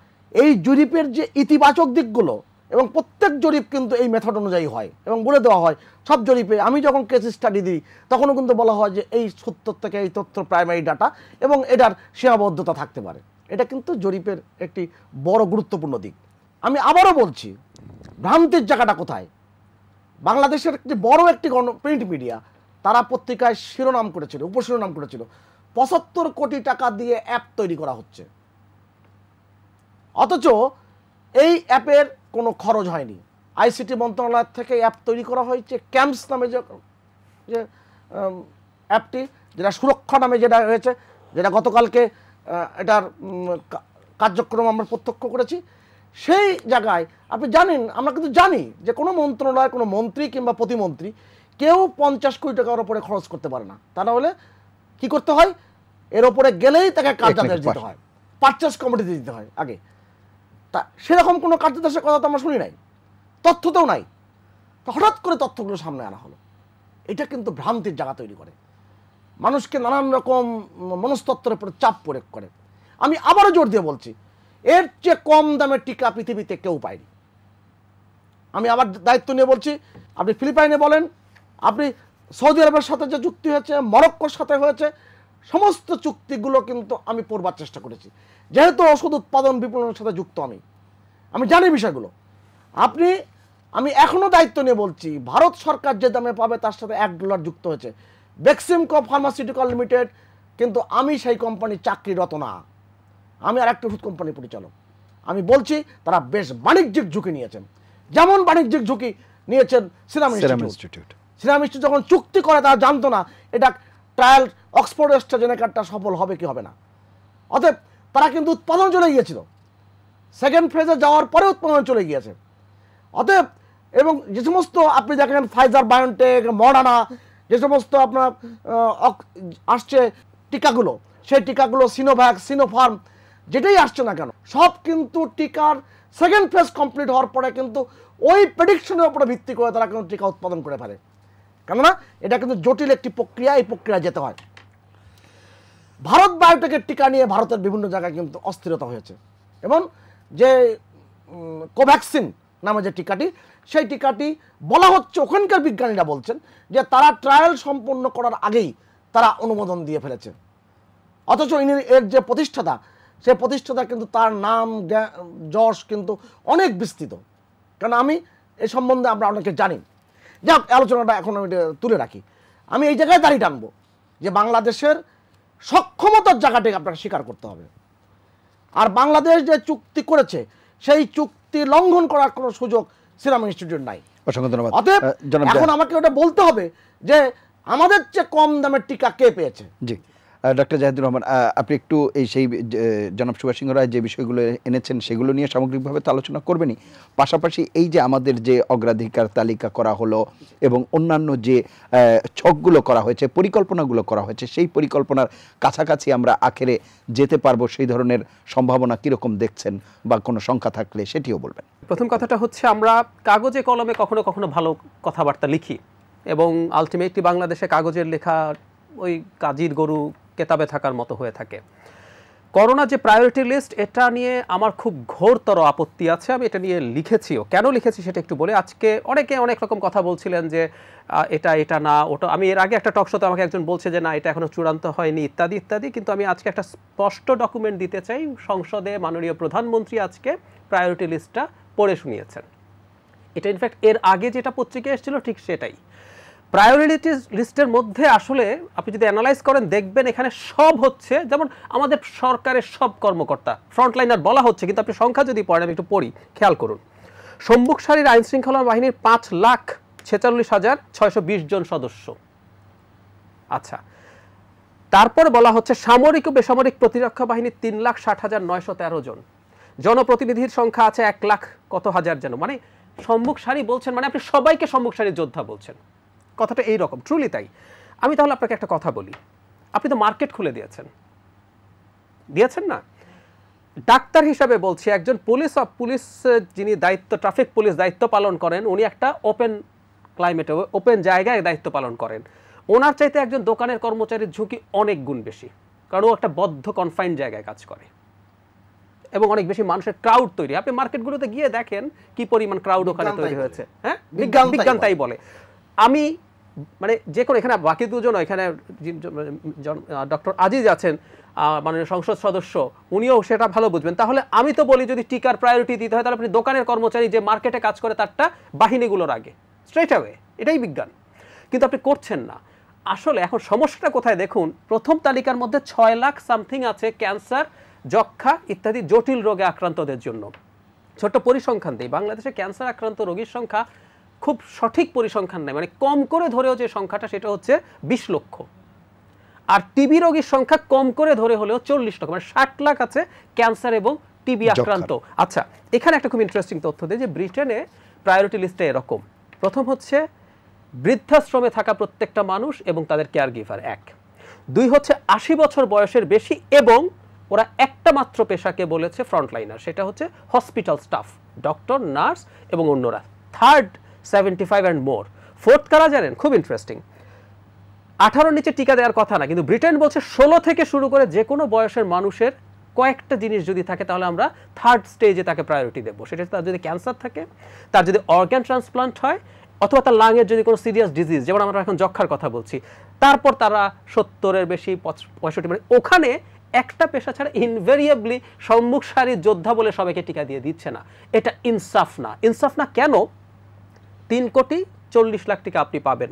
এই জরিপের যে ইতিবাচক দিকগুলো, এবং প্রত্যেক জরিপ কিন্তু এই মেথড অনুযায়ী হয় এবং বলে দেওয়া হয় সব জরিপে। আমি যখন কেস স্টাডি দিই তখনও কিন্তু বলা হয় যে এই সূত্র থেকে এই তথ্য প্রাইমারি ডাটা এবং এটার সীমাবদ্ধতা থাকতে পারে। এটা কিন্তু জরিপের একটি বড় গুরুত্বপূর্ণ দিক। আমি আবারও বলছি, ভ্রান্তির জায়গাটা কোথায়? বাংলাদেশের একটি বড় একটি প্রিন্ট মিডিয়া তারা পত্রিকায় শিরোনাম করেছিল, উপশিরোনাম করেছিল 75 কোটি টাকা দিয়ে অ্যাপ তৈরি করা হচ্ছে, অথচ এই অ্যাপের কোনো খরচ হয়নি। আইসিটি মন্ত্রণালয় থেকে অ্যাপ তৈরি করা হয়েছে। ক্যাম্পস নামে যে অ্যাপটি, যেটা সুরক্ষা নামে যেটা হয়েছে, যেটা গতকালকে এটার কার্যক্রম আমরা প্রত্যক্ষ করেছি, সেই জায়গায় আপনি জানেন, আমরা কিন্তু জানি যে কোনো মন্ত্রণালয়, কোনো মন্ত্রী কিংবা প্রতিমন্ত্রী কেউ 50 কোটি টাকার ওপরে খরচ করতে পারে না। তা না হলে কী করতে হয়? এর ওপরে গেলেই তাকে কার্যাদেশ দিতে হয়, পারচেস কমিটিতে দিতে হয় আগে। তা সেরকম কোনো কার্যাদেশের কথা তো আমরা শুনি নাই, তথ্যতেও নাই। তো হঠাৎ করে তথ্যগুলো সামনে আনা হলো, এটা কিন্তু ভ্রান্তির জায়গা তৈরি করে, মানুষকে নানান রকম মনস্তত্ত্বের উপরে চাপ প্রয়োগ করে। আমি আবারও জোর দিয়ে বলছি, এর চেয়ে কম দামের টিকা পৃথিবীতে কেউ পায়নি। আমি আবার দায়িত্ব নিয়ে বলছি, আপনি ফিলিপাইনে বলেন, আপনি সৌদি আরবের সাথে যে চুক্তি হয়েছে, মরক্কোর সাথে হয়েছে, সমস্ত চুক্তিগুলো কিন্তু আমি পড়বার চেষ্টা করেছি, যেহেতু ওষুধ উৎপাদন বিপণনের সাথে যুক্ত আমি জানি বিষয়গুলো। আমি এখনও দায়িত্ব নিয়ে বলছি, ভারত সরকার যে দামে পাবে তার সাথে $1 যুক্ত হয়েছে। বেক্সিমকো ফার্মাসিউটিক্যাল লিমিটেড, কিন্তু আমি সেই কোম্পানির চাকরিরত না, আমি আর একটা ওষুধ কোম্পানির পরিচালক। আমি বলছি তারা বেশ বাণিজ্যিক ঝুঁকি নিয়েছেন, যেমন বাণিজ্যিক ঝুঁকি নিয়েছেন সিরাম ইনস্টিটিউট। সিরাম ইনস্টিটিউট যখন চুক্তি করে তারা জানতো না এটা ট্রায়াল অক্সফোর্ড অ্যাস্ট্রাজেনেকাটা সফল হবে কি হবে না। অতএব তারা কিন্তু উৎপাদন চলে গিয়েছিল, সেকেন্ড ফেজে যাওয়ার পরে উৎপাদন চলে গিয়েছে। অতএব এবং যে সমস্ত আপনি দেখেন ফাইজার, বায়োনটেক, মডার্না, যে সমস্ত আপনার আসছে টিকাগুলো, সেই টিকাগুলো সিনোভ্যাক, সিনোফার্ম, যেটাই আসছে না কেন, সব কিন্তু টিকার সেকেন্ড ফেজ কমপ্লিট হওয়ার পরে কিন্তু ওই প্রেডিকশনের উপরে ভিত্তি করে তারা কিন্তু টিকা উৎপাদন করে ফেলে। কেননা এটা কিন্তু জটিল একটি প্রক্রিয়া, এই প্রক্রিয়া যেতে হয়। ভারত বায়োটেকের টিকা নিয়ে ভারতের বিভিন্ন জায়গায় কিন্তু অস্থিরতা হয়েছে, এবং যে কোভ্যাক্সিন নামে যে টিকাটি, সেই টিকাটি বলা হচ্ছে, ওখানকার বিজ্ঞানীরা বলছেন যে তারা ট্রায়াল সম্পন্ন করার আগেই তারা অনুমোদন দিয়ে ফেলেছে, অথচ এর যে প্রতিষ্ঠাতা, সেই প্রতিষ্ঠাতা কিন্তু তার নাম যশ কিন্তু অনেক বিস্তৃত। কারণ আমি এই সম্বন্ধে আমরা অনেকে জানি। যাক, আলোচনাটা এখন আমি তুলে রাখি। আমি এই জায়গায় দাঁড়িয়ে টানবো যে বাংলাদেশের সক্ষমতার জায়গাটাকে আপনাকে স্বীকার করতে হবে। আর বাংলাদেশ যে চুক্তি করেছে সেই চুক্তি লঙ্ঘন করার কোনো সুযোগ সিরাম ইনস্টিটিউট নাই। অসংখ্য ধন্যবাদ। অতএব এখন আমাকে ওটা বলতে হবে যে আমাদের চেয়ে কম দামের টিকা কে পেয়েছে। জি, ডক্টর জাহিদুর রহমান, আপনি একটু সেই জনাব সুভাষ সিংহ রায় যে বিষয়গুলো এনেছেন সেগুলো নিয়ে সামগ্রিকভাবে তো আলোচনা করবেনই, পাশাপাশি এই যে আমাদের যে অগ্রাধিকার তালিকা করা হলো এবং অন্যান্য যে ছকগুলো করা হয়েছে, পরিকল্পনাগুলো করা হয়েছে, সেই পরিকল্পনার কাছাকাছি আমরা আখেরে যেতে পারবো সেই ধরনের সম্ভাবনা কীরকম দেখছেন, বা কোনো সংখ্যা থাকলে সেটিও বলবেন। প্রথম কথাটা হচ্ছে, আমরা কাগজে কলমে কখনো কখনো ভালো কথাবার্তা লিখি, এবং আলটিমেটলি বাংলাদেশে কাগজের লেখা ওই কাজীর গরু কেতাবে থাকার মতো হয়ে থাকে। করোনা যে প্রায়োরিটি লিস্ট, এটা নিয়ে আমার খুব ঘোরতর আপত্তি আছে। আমি এটা নিয়ে লিখেছিও। কেন লিখেছি সেটা একটু বলে, আজকে অনেকে অনেক রকম কথা বলছিলেন যে এটা না ওটা। আমি এর আগে একটা টক শোতে আমাকে একজন বলছে যে না, এটা এখনো চূড়ান্ত হয়নি, ইত্যাদি ইত্যাদি। কিন্তু আমি আজকে একটা স্পষ্ট ডকুমেন্ট দিতে চাই। সংসদে মাননীয় প্রধানমন্ত্রী আজকে প্রায়োরিটি লিস্টটা পড়ে শুনিয়েছেন। এটা ইনফ্যাক্ট এর আগে যেটা পত্রিকায় এসেছিল ঠিক সেটাই। প্রায়োরিটি লিস্টের মধ্যে আসলে আপনি যদি অ্যানালাইজ করেন দেখবেন এখানে সব হচ্ছে, যেমন আমাদের সরকারের সব কর্মকর্তা ফ্রন্টলাইনার বলা হচ্ছে, কিন্তু আপনি সংখ্যা যদি পড়েন, আমি একটু পড়ি, খেয়াল করুন। সম্মুখ সারির আইন শৃঙ্খলা বাহিনীর 5,46,620 জন সদস্য। আচ্ছা, তারপরে বলা হচ্ছে সামরিক ও বেসামরিক প্রতিরক্ষা বাহিনীর 3,60,913 জন, জনপ্রতিনিধির সংখ্যা আছে 1 লাখ কত হাজার যেন, মানে সম্মুখ সারি বলছেন মানে আপনি সবাইকে সম্মুখ সারির যোদ্ধা বলছেন। কথাটা এইরকম, ট্রুলি তাই। আমি তাহলে আপনাকে একটা কথা বলি, আপনি তো মার্কেট খুলে দিয়েছেন না? ডাক্তার হিসাবে বলছি, একজন পুলিশ যিনি ট্রাফিক পুলিশ দায়িত্ব পালন করেন, উনি একটা ওপেন ক্লাইমেটে ওপেন জায়গায় দায়িত্ব পালন করেন। ওনার চাইতে একজন দোকানের কর্মচারীর ঝুঁকি অনেক গুণ বেশি, কারণ ও একটা বদ্ধ কনফাইন্ড জায়গায় কাজ করে এবং অনেক বেশি মানুষের ক্রাউড তৈরি। আপনি মার্কেটগুলোতে গিয়ে দেখেন কি পরিমাণ ক্রাউড ওখানে তৈরি হয়েছে। হ্যাঁ, বিজ্ঞান তাই বলে। আমি মানে যে কোনো, এখানে বাকি দুজন, এখানে ডক্টর আজিজ আছেন মাননীয় সংসদ সদস্য, উনিও সেটা ভালো বুঝবেন। তাহলে আমি তো বলি যদি টিকার প্রায়োরিটি দিতে হয় তাহলে আপনি দোকানের কর্মচারী যে মার্কেটে কাজ করে তারটা বাহিনীগুলোর আগে, স্ট্রেট অ্যাওয়ে, এটাই বিজ্ঞান। কিন্তু আপনি করছেন না। আসলে এখন সমস্যাটা কোথায় দেখুন, প্রথম তালিকার মধ্যে 6 লাখ সামথিং আছে ক্যান্সার, যক্ষা ইত্যাদি জটিল রোগে আক্রান্তদের জন্য। ছোট্ট পরিসংখ্যান দিই, বাংলাদেশে ক্যান্সার আক্রান্ত রোগীর সংখ্যা খুব সঠিক পরিসংখ্যান নেই, মানে কম করে ধরেও যে সংখ্যাটা সেটা হচ্ছে 20 লক্ষ। আর টিবি রোগীর সংখ্যা কম করে ধরে হলেও 40 লক্ষ, মানে 60 লাখ আছে ক্যান্সার এবং টিবি আক্রান্ত। আচ্ছা, এখানে একটা খুব ইন্টারেস্টিং তথ্য দিই যে ব্রিটেনে প্রায়োরিটি লিস্টে এরকম, প্রথম হচ্ছে বৃদ্ধাশ্রমে থাকা প্রত্যেকটা মানুষ এবং তাদের কেয়ার গিভার 1, 2 হচ্ছে 80 বছর বয়সের বেশি এবং ওরা একটা মাত্র পেশাকে বলেছে ফ্রন্টলাইনার, সেটা হচ্ছে হসপিটাল স্টাফ, ডক্টর, নার্স এবং অন্যরা। 3rd 75 and more. 4th কারা জানেন? খুব ইন্টারেস্টিং, 18 নিচে টিকা দেওয়ার কথা না, কিন্তু ব্রিটেন বলছে 16 থেকে শুরু করে যে কোনো বয়সের মানুষের কয়েকটা জিনিস যদি থাকে তাহলে আমরা 3rd স্টেজে তাকে প্রায়োরিটি দেবো। সেটা তার যদি ক্যান্সার থাকে, তার যদি অর্গান ট্রান্সপ্লান্ট হয়, অথবা তার লাংয়ের যদি কোনো সিরিয়াস ডিজিজ, যেমন আমরা এখন যক্ষার কথা বলছি, তারপর তারা 70-এর বেশি, 65, মানে ওখানে একটা পেশা ছাড়া ইনভেরিয়েবলি সম্মুখ সারির যোদ্ধা বলে সবাইকে টিকা দিয়ে দিচ্ছে না। এটা ইনসাফ না। ইনসাফ না কেন? 3,40,00,000 টিকা আপনি পাবেন,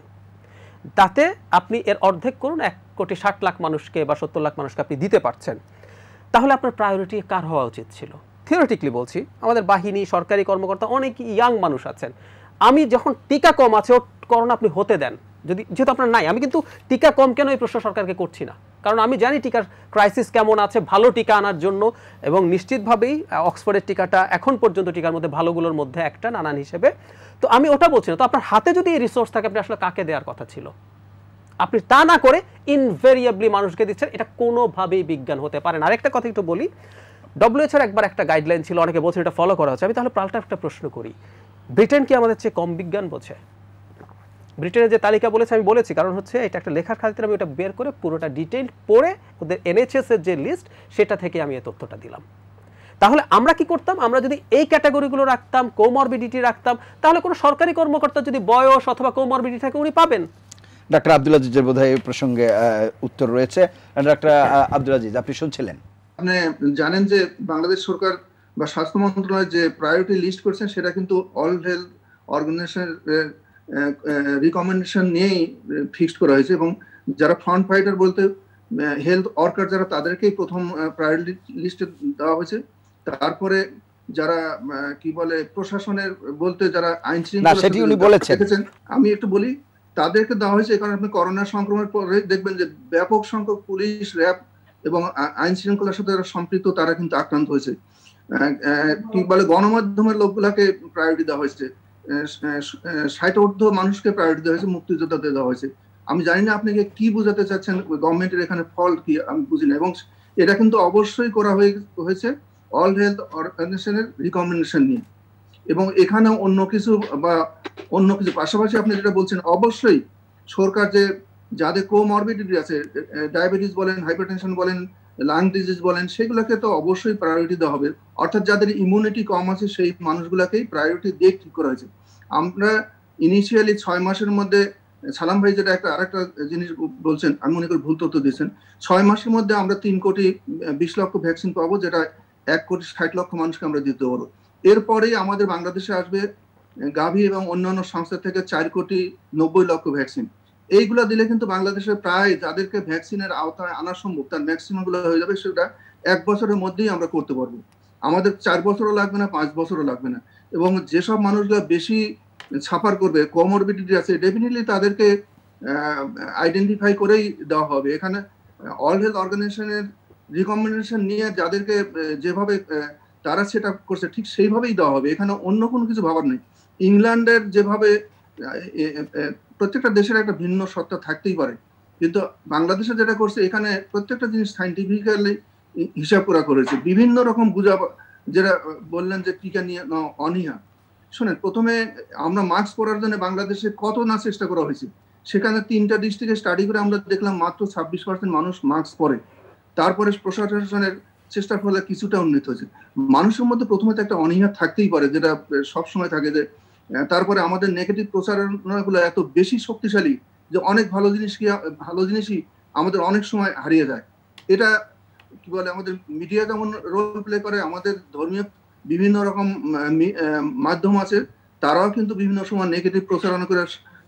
তাতে আপনি এর অর্ধেক করুন, 1,60,00,000 মানুষকে বা 70 লাখ মানুষকে আপনি দিতে পারছেন। তাহলে আপনার প্রায়োরিটি কার হওয়া উচিত ছিল? থিওরিটিক্যালি বলছি, আমাদের বাহিনী, সরকারি কর্মকর্তা, অনেক ইয়াং মানুষ আছেন। আমি যখন টিকা কম আছে ও করোনা আপনি হতে দেন, যেহেতু আপনার নাই। আমি কিন্তু টিকা কম কেন এই প্রশ্ন সরকারকে করছি না, কারণ আমি জানি টিকার ক্রাইসিস কেমন আছে, ভালো টিকা আনার জন্য। এবং নিশ্চিতভাবেই অক্সফোর্ডের টিকাটা এখন পর্যন্ত টিকার মধ্যে ভালোগুলোর মধ্যে একটা নানান হিসেবে। তো আমি ওটা বলছি না। তো আপনার হাতে যদি এই রিসোর্স থাকে, আপনি আসলে কাকে দেওয়ার কথা ছিল? আপনি তা না করে ইনভেরিয়েবলি মানুষকে দিচ্ছেন, এটা কোনোভাবেই বিজ্ঞান হতে পারে না। আরেকটা কথা একটু বলি, WHO একবার একটা গাইডলাইন ছিল, অনেকে বলছেন এটা ফলো করা হচ্ছে। আমি তাহলে পাল্টা একটা প্রশ্ন করি, ব্রিটেন কি আমাদের চেয়ে কম বিজ্ঞান বোঝে? ব্রিটেনের যে তালিকা বলেছে আমি বলেছি, কারণ হচ্ছে এটা একটা লেখার খাতিরে আমি ওটা বের করে পুরোটা ডিটেইল পড়ে ওদের NHS এর যে লিস্ট সেটা থেকে আমি এই তথ্যটা দিলাম। তাহলে আমরা কি করতাম? আমরা যদি এই ক্যাটাগরিগুলো রাখতাম, কোমরবিডিটি রাখতাম, তাহলে কোনো সরকারি কর্মকর্তা যদি বয়স অথবা কোমরবিডিটি থাকে উনি পাবেন। ডক্টর আব্দুল আজিজের বোধহয় এই প্রসঙ্গে উত্তর রয়েছে। ডক্টর আব্দুল আজিজ, আপনি শুনছিলেন। আপনি জানেন যে বাংলাদেশ সরকার বা স্বাস্থ্য মন্ত্রণালয় যে প্রায়োরিটি লিস্ট করছেন সেটা কিন্তু অল হেলথ অর্গানাইজেশনের রিকমেন্ডেশন নিয়েই ফিক্সড করা হয়েছে, এবং যারা ফ্রন্ট ফাইটার বলতে হেলথ ওয়ার্কার যারা, তাদেরকেই প্রথম প্রায়োরিটি লিস্টে দেওয়া হয়েছে। তারপরে যারা কি বলে প্রশাসনের বলতে যারা আইন শৃঙ্খলা দেখেছেন, আমি একটু বলি, তাদেরকে দেওয়া হয়েছে। কারণ আপনি করোনা সংক্রমণের পরে দেখবেন যে ব্যাপক সংখ্যক পুলিশ, র্যাব এবং আইন শৃঙ্খলার সাথে যারা সম্পৃক্ত তারা কিন্তু আক্রান্ত হয়েছে। কি বলে গণমাধ্যমের লোকগুলাকে প্রায়োরিটি দেওয়া হয়েছে, 60 ঊর্ধ্ব মানুষকে প্রায়োরিটি দেওয়া হয়েছে, মুক্তিযোদ্ধাদের দেওয়া হয়েছে। আমি জানি না আপনি কি বোঝাতে চাচ্ছেন, গভর্নমেন্টের এখানে ফল্ট কি আমি বুঝি না। এবং এটা কিন্তু অবশ্যই করা হয়েছে অল হেলথ অর্গানাইজেশনের রিকমেন্ডেশন নিয়ে। এবং এখানে অন্য কিছু পাশাপাশি আপনি যেটা বলছেন, অবশ্যই সরকার যে যাদের কোমরবিডিটি আছে, ডায়াবেটিস বলেন, হাইপারটেনশন বলেন, লাং ডিজিজ বলেন, সেগুলোকে তো অবশ্যই প্রায়োরিটি দেওয়া হবে। অর্থাৎ যাদের ইমিউনিটি কম আছে সেই মানুষগুলোকেই প্রায়োরিটি দিয়ে ঠিক করা হয়েছে। আমরা ইনিশিয়ালি 6 মাসের মধ্যে, সালাম ভাই যেটা আরেকটা জিনিস বলছেন, আমি মনে করি ভুল তথ্য দিয়েছেন, 6 মাসের মধ্যে আমরা 3,20,00,000 ভ্যাকসিন পাবো, যেটা 1,60,00,000 মানুষকে আমরা দিতে পারবো। এরপরেই আমাদের বাংলাদেশে আসবে গাভী এবং অন্যান্য সংস্থা থেকে 4,90,00,000 ভ্যাকসিন। এইগুলা দিলে কিন্তু বাংলাদেশে প্রায় যাদেরকে ভ্যাকসিনের আওতায় আনা সম্ভব তার ম্যাক্সিমাম গুলো হয়ে যাবে। সেটা 1 বছরের মধ্যেই আমরা করতে পারবো। আমাদের 4 বছরও লাগবে না, 5 বছরও লাগবে না। এবং যেসব মানুষগুলো বেশি সাফার করবে, কোমরবিডিটি আছে, ডেফিনেটলি তাদেরকে আইডেন্টিফাই করেই দেওয়া হবে। এখানে ওয়ার্ল্ড হেলথ অর্গানাইজেশনের রিকমেন্ডেশন নিয়ে যাদেরকে যেভাবে তারা সেট আপ করছে ঠিক সেইভাবেই দেওয়া হবে, এখানে অন্য কোনো কিছু ভাবার নেই। ইংল্যান্ডের যেভাবে প্রত্যেকটা দেশের একটা ভিন্ন সত্তা থাকতেই পারে, কিন্তু বাংলাদেশে যেটা করছে এখানে প্রত্যেকটা জিনিস সাইন্টিফিক্যালি হিসাব করা করেছে। বিভিন্ন রকম গুজব, যেটা বললেন যে টিকা নিয়ে অনীহা, শোনেন, প্রথমে আমরা মাস্ক পরার জন্য বাংলাদেশে কত না চেষ্টা করা হয়েছে, সেখানে 3টা ডিস্ট্রিক্টে স্টাডি করে আমরা দেখলাম মাত্র 26% মানুষ মাস্ক পরে। তারপরে প্রশাসনের চেষ্টার ফলে কিছুটা উন্নত হয়েছে। মানুষের মধ্যে প্রথমে তো একটা অনীহা থাকতেই পারে, যেটা সবসময় থাকে, যে তারপরে আমাদের নেগেটিভ প্রচারণাগুলো এত বেশি শক্তিশালী যে অনেক ভালো জিনিসই আমাদের অনেক সময় হারিয়ে যায়। এটা কি বলে, আমাদের মিডিয়া যেমন রোল প্লে করে, আমাদের ধর্মীয় বিভিন্ন রকম মাধ্যম আছে, তারাও কিন্তু বিভিন্ন সময় নেগেটিভ প্রচারণা করে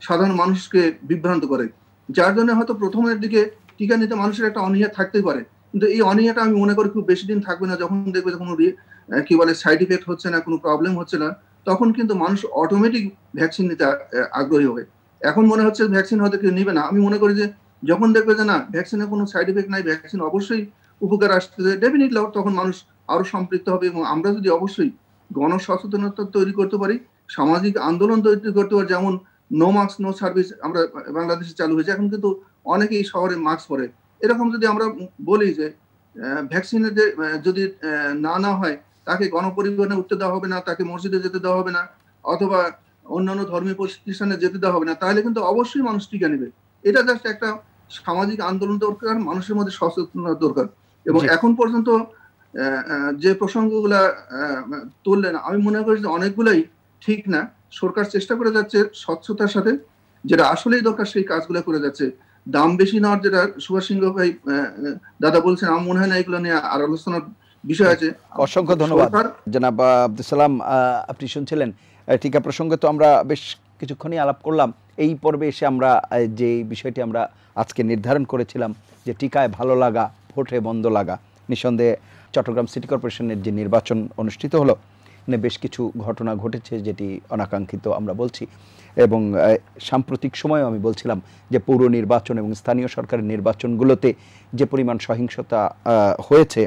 সাধারণ মানুষকে বিভ্রান্ত করে, যার জন্য হয়তো প্রথমের দিকে টিকা নিতে মানুষের একটা অনীহা থাকতেই পারে। কিন্তু এই অনীহাটা আমি মনে করি খুব বেশি দিন থাকবে না। যখন দেখবে যে কোনো কি বলে সাইড ইফেক্ট হচ্ছে না, কোনো প্রবলেম হচ্ছে না, তখন কিন্তু মানুষ অটোমেটিক ভ্যাকসিন নিতে আগ্রহী হবে। এখন মনে হচ্ছে ভ্যাকসিন হয়তো কেউ নিবে না। আমি মনে করি যে যখন দেখবে যে না, ভ্যাকসিনের কোনো সাইড ইফেক্ট নাই, ভ্যাকসিন অবশ্যই উপকার আসতেছে, ডেফিনেটলি তখন মানুষ আরো সম্পৃক্ত হবে। এবং আমরা যদি অবশ্যই গণসচেতনতা তৈরি করতে পারি, সামাজিক আন্দোলন তৈরি করতে পারি, যেমন নো মাস্ক নো সার্ভিস আমরা বাংলাদেশে চালু হয়েছে, এখন কিন্তু অনেকেই শহরে মাস্ক পরে। এরকম যদি আমরা বলি যে ভ্যাকসিনের যে যদি না হয়, তাকে গণপরিবহনে উঠতে দেওয়া হবে না, তাকে মসজিদে যেতে দেওয়া হবে না, অথবা অন্যান্য ধর্মীয় প্রতিষ্ঠানে যেতে দেওয়া হবে না, তাহলে কিন্তু অবশ্যই মানুষ টিকা নেবে। এটা জাস্ট একটা সামাজিক আন্দোলন দরকার, মানুষের মধ্যে সচেতনতা দরকার। এবং এখন পর্যন্ত যে প্রসঙ্গগুলা তুললেন, আমি মনে করি যে অনেকগুলাই ঠিক না। সরকার চেষ্টা করে যাচ্ছে স্বচ্ছতার সাথে, যেটা আসলেই দরকার সেই কাজগুলো করে যাচ্ছে। দাম বেশি নেওয়ার যেটা সুভাষ সিংহ ভাই দাদা বলছেন, আমার মনে হয় না এগুলো নিয়ে আর আলোচনার বিষয় আছে। অসংখ্য ধন্যবাদ জনাব আব্দুল সালাম। আপনি শুনছিলেন টিকা প্রসঙ্গে তো আমরা বেশ কিছুক্ষণই আলাপ করলাম। এই পর্বে এসে আমরা যে বিষয়টি আমরা আজকে নির্ধারণ করেছিলাম যে টিকায় ভালো লাগা, ভোটে মন্দ লাগা, নিঃসন্দেহে চট্টগ্রাম সিটি কর্পোরেশনের যে নির্বাচন অনুষ্ঠিত হলো, বেশ কিছু ঘটনা ঘটেছে যেটি অনাকাঙ্ক্ষিত আমরা বলছি। এবং সাম্প্রতিক সময়েও আমি বলছিলাম যে পৌর নির্বাচন এবং স্থানীয় সরকারের নির্বাচনগুলোতে যে পরিমাণ সহিংসতা হয়েছে,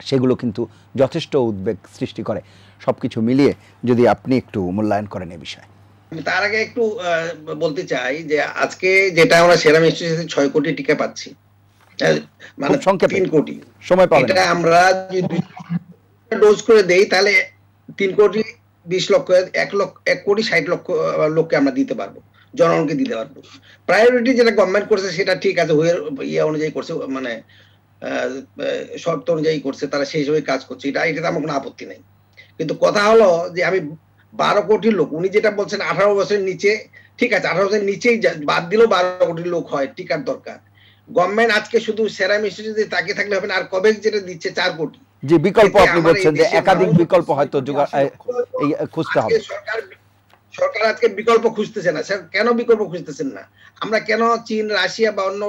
সেগুলো কিন্তু যথেষ্ট উদ্বেগ সৃষ্টি করে। সব কিছু মিলিয়ে যদি আপনি একটু মূল্যায়ন করেন এই বিষয়ে। তার আগে একটু বলতে চাই যে আজকে যেটা আমরা সেরাম ইনস্টিটিউশনে 6 কোটি টিকা পাচ্ছি, মানে 3 কোটি সময় পাবেন, এটা আমরা যদি ডোজ করে দেই তাহলে 3 কোটি 20 লক্ষ 1 কোটি 60 লক্ষ লোককে আমরা দিতে পারবো, জনগণকে দিতে পারবো। প্রায়োরিটি যেটা গভর্নমেন্ট করছে সেটা ঠিক আছে, ইয়ে অনুযায়ী করছে, মানে শর্ত অনুযায়ী করছে, তারা সেই হিসেবে কাজ করছে, এটাতে আমার কোনো আপত্তি নেই। কিন্তু কথা হলো যে আমি 12 কোটি লোক, উনি যেটা বলছেন 18 বছরের নিচে, ঠিক আছে, 18 বছরের নিচেই বাদ দিলেও 12 কোটি লোক হয় টিকার দরকার। গভর্নমেন্ট আজকে শুধু সেরাম ইনস্টিটিউটে তাকিয়ে থাকলে হবে না, আর কবে যেটা দিচ্ছে 4 কোটি, যে বিকল্প আপনি বলছেন যে একাধিক বিকল্প হয়তো খুঁজতে হবে। সরকার আজকে বিকল্প খুঁজতেছে না। স্যার, কেন বিকল্প খুঁজতেছেন না? আমরা কেন চীন, রাশিয়া বা অন্য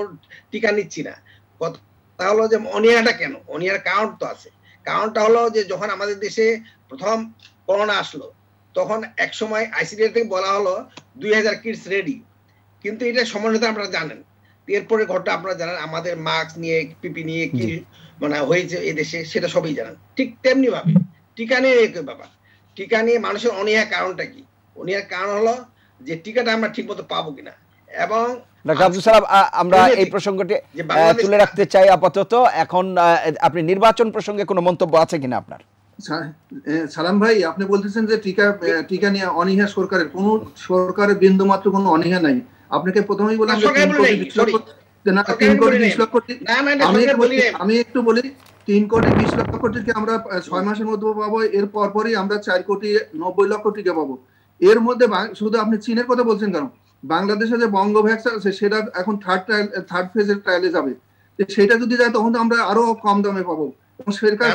টিকা নিচ্ছি না? কথা হলো যে অনিয়াটা কেন? অনিয়ার কারণ তো আছে। কারণটা হলো যে যখন আমাদের দেশে প্রথম করোনা আসলো, তখন এক সময় আইসিডিআর থেকে বলা হলো 2000 কিটস রেডি, কিন্তু এটা সমন্বয়তা আপনারা জানেন। এরপরে ঘটনা আপনারা জানেন, আমাদের মাস্ক নিয়ে, পিপি নিয়ে কি মানে হয়েছে এই দেশে, সেটা সবই জানেন। ঠিক তেমনি ভাবে টিকা নিয়ে একই ব্যাপার। টিকা নিয়ে মানুষের অনীহার কারণটা কি? অনীহার কারণ হলো যে টিকাটা আমরা ঠিক মতো পাবো কিনা। এবং ডক্টর আব্দুল সালাম, আমরা এই প্রসঙ্গটি তুলে রাখতে চাই আপাতত। এখন আপনি নির্বাচন প্রসঙ্গে কোনো মন্তব্য আছে কিনা আপনার? সালাম ভাই, আপনি বলতেছেন যে টিকা নিয়ে অনীহা সরকারের, কোন সরকারের বিন্দু মাত্র কোনো অনীহা নাই। আপনাকে প্রথমেই বললাম যে 3 কোটি 20 লক্ষ, আমি একটু বলি 3 কোটি 20 লক্ষ টিকা আমরা 6 মাসের মধ্যে পাবো। এর পরপরই আমরা 4 কোটি 90 লক্ষ টিকা পাবো। এর মধ্যে শুধু আপনি চীনের কথা বলছেন কেন? বাংলাদেশে যে বঙ্গভ্যাক্স আছে সেটা এখন থার্ড ফেজের ট্রায়ালে যাবে। সেটা যদি যায় তখন আমরা আরো কম দামে পাবো। এবং সরকার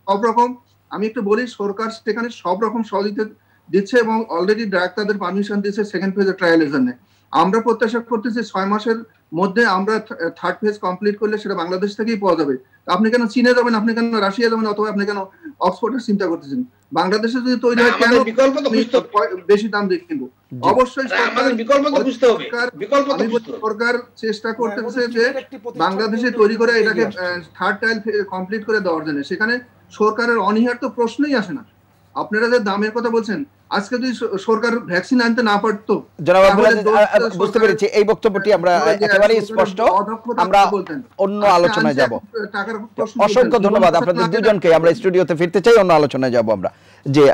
সব রকম, আমি একটু বলি, সরকার সেখানে সব রকম সহযোগিতা দিচ্ছে এবং অলরেডি ডাক্তারদের পারমিশন দিচ্ছে সেকেন্ড ফেজের ট্রায়ালের জন্য। আমরা প্রত্যাশা করতেছি 6 মাসের মধ্যে আমরা থার্ড ফেজ কমপ্লিট করলে সেটা বাংলাদেশ থেকেই পাওয়া যাবে। আপনি কেন চীনে যাবেন, আপনি কেন রাশিয়া যাবেন, অথবা আপনি কেন অক্সফোর্ডের চিন্তা করতেছেন? বাংলাদেশে যদি তৈরি হয় কেন বেশি দাম দিয়ে কিনবো? অবশ্যই সরকার চেষ্টা করতেছে যে বাংলাদেশে তৈরি করে এটাকে থার্ড টাইল কমপ্লিট করে দেওয়ার জন্য। সেখানে সরকারের অনীহার তো প্রশ্নই আসে না। আপনারা যে দামের কথা বলছেন, আজকে যদি সরকার ভ্যাকসিন আনতে না পারতো, বুঝতে পেরেছি এই বক্তব্যটি আমরা একেবারেই স্পষ্ট। আমরা অন্য আলোচনায় যাব। অসংখ্য ধন্যবাদ আপনাদের দুজনকে। আমরা স্টুডিওতে ফিরতে চাই, অন্য আলোচনায় যাব আমরা। যে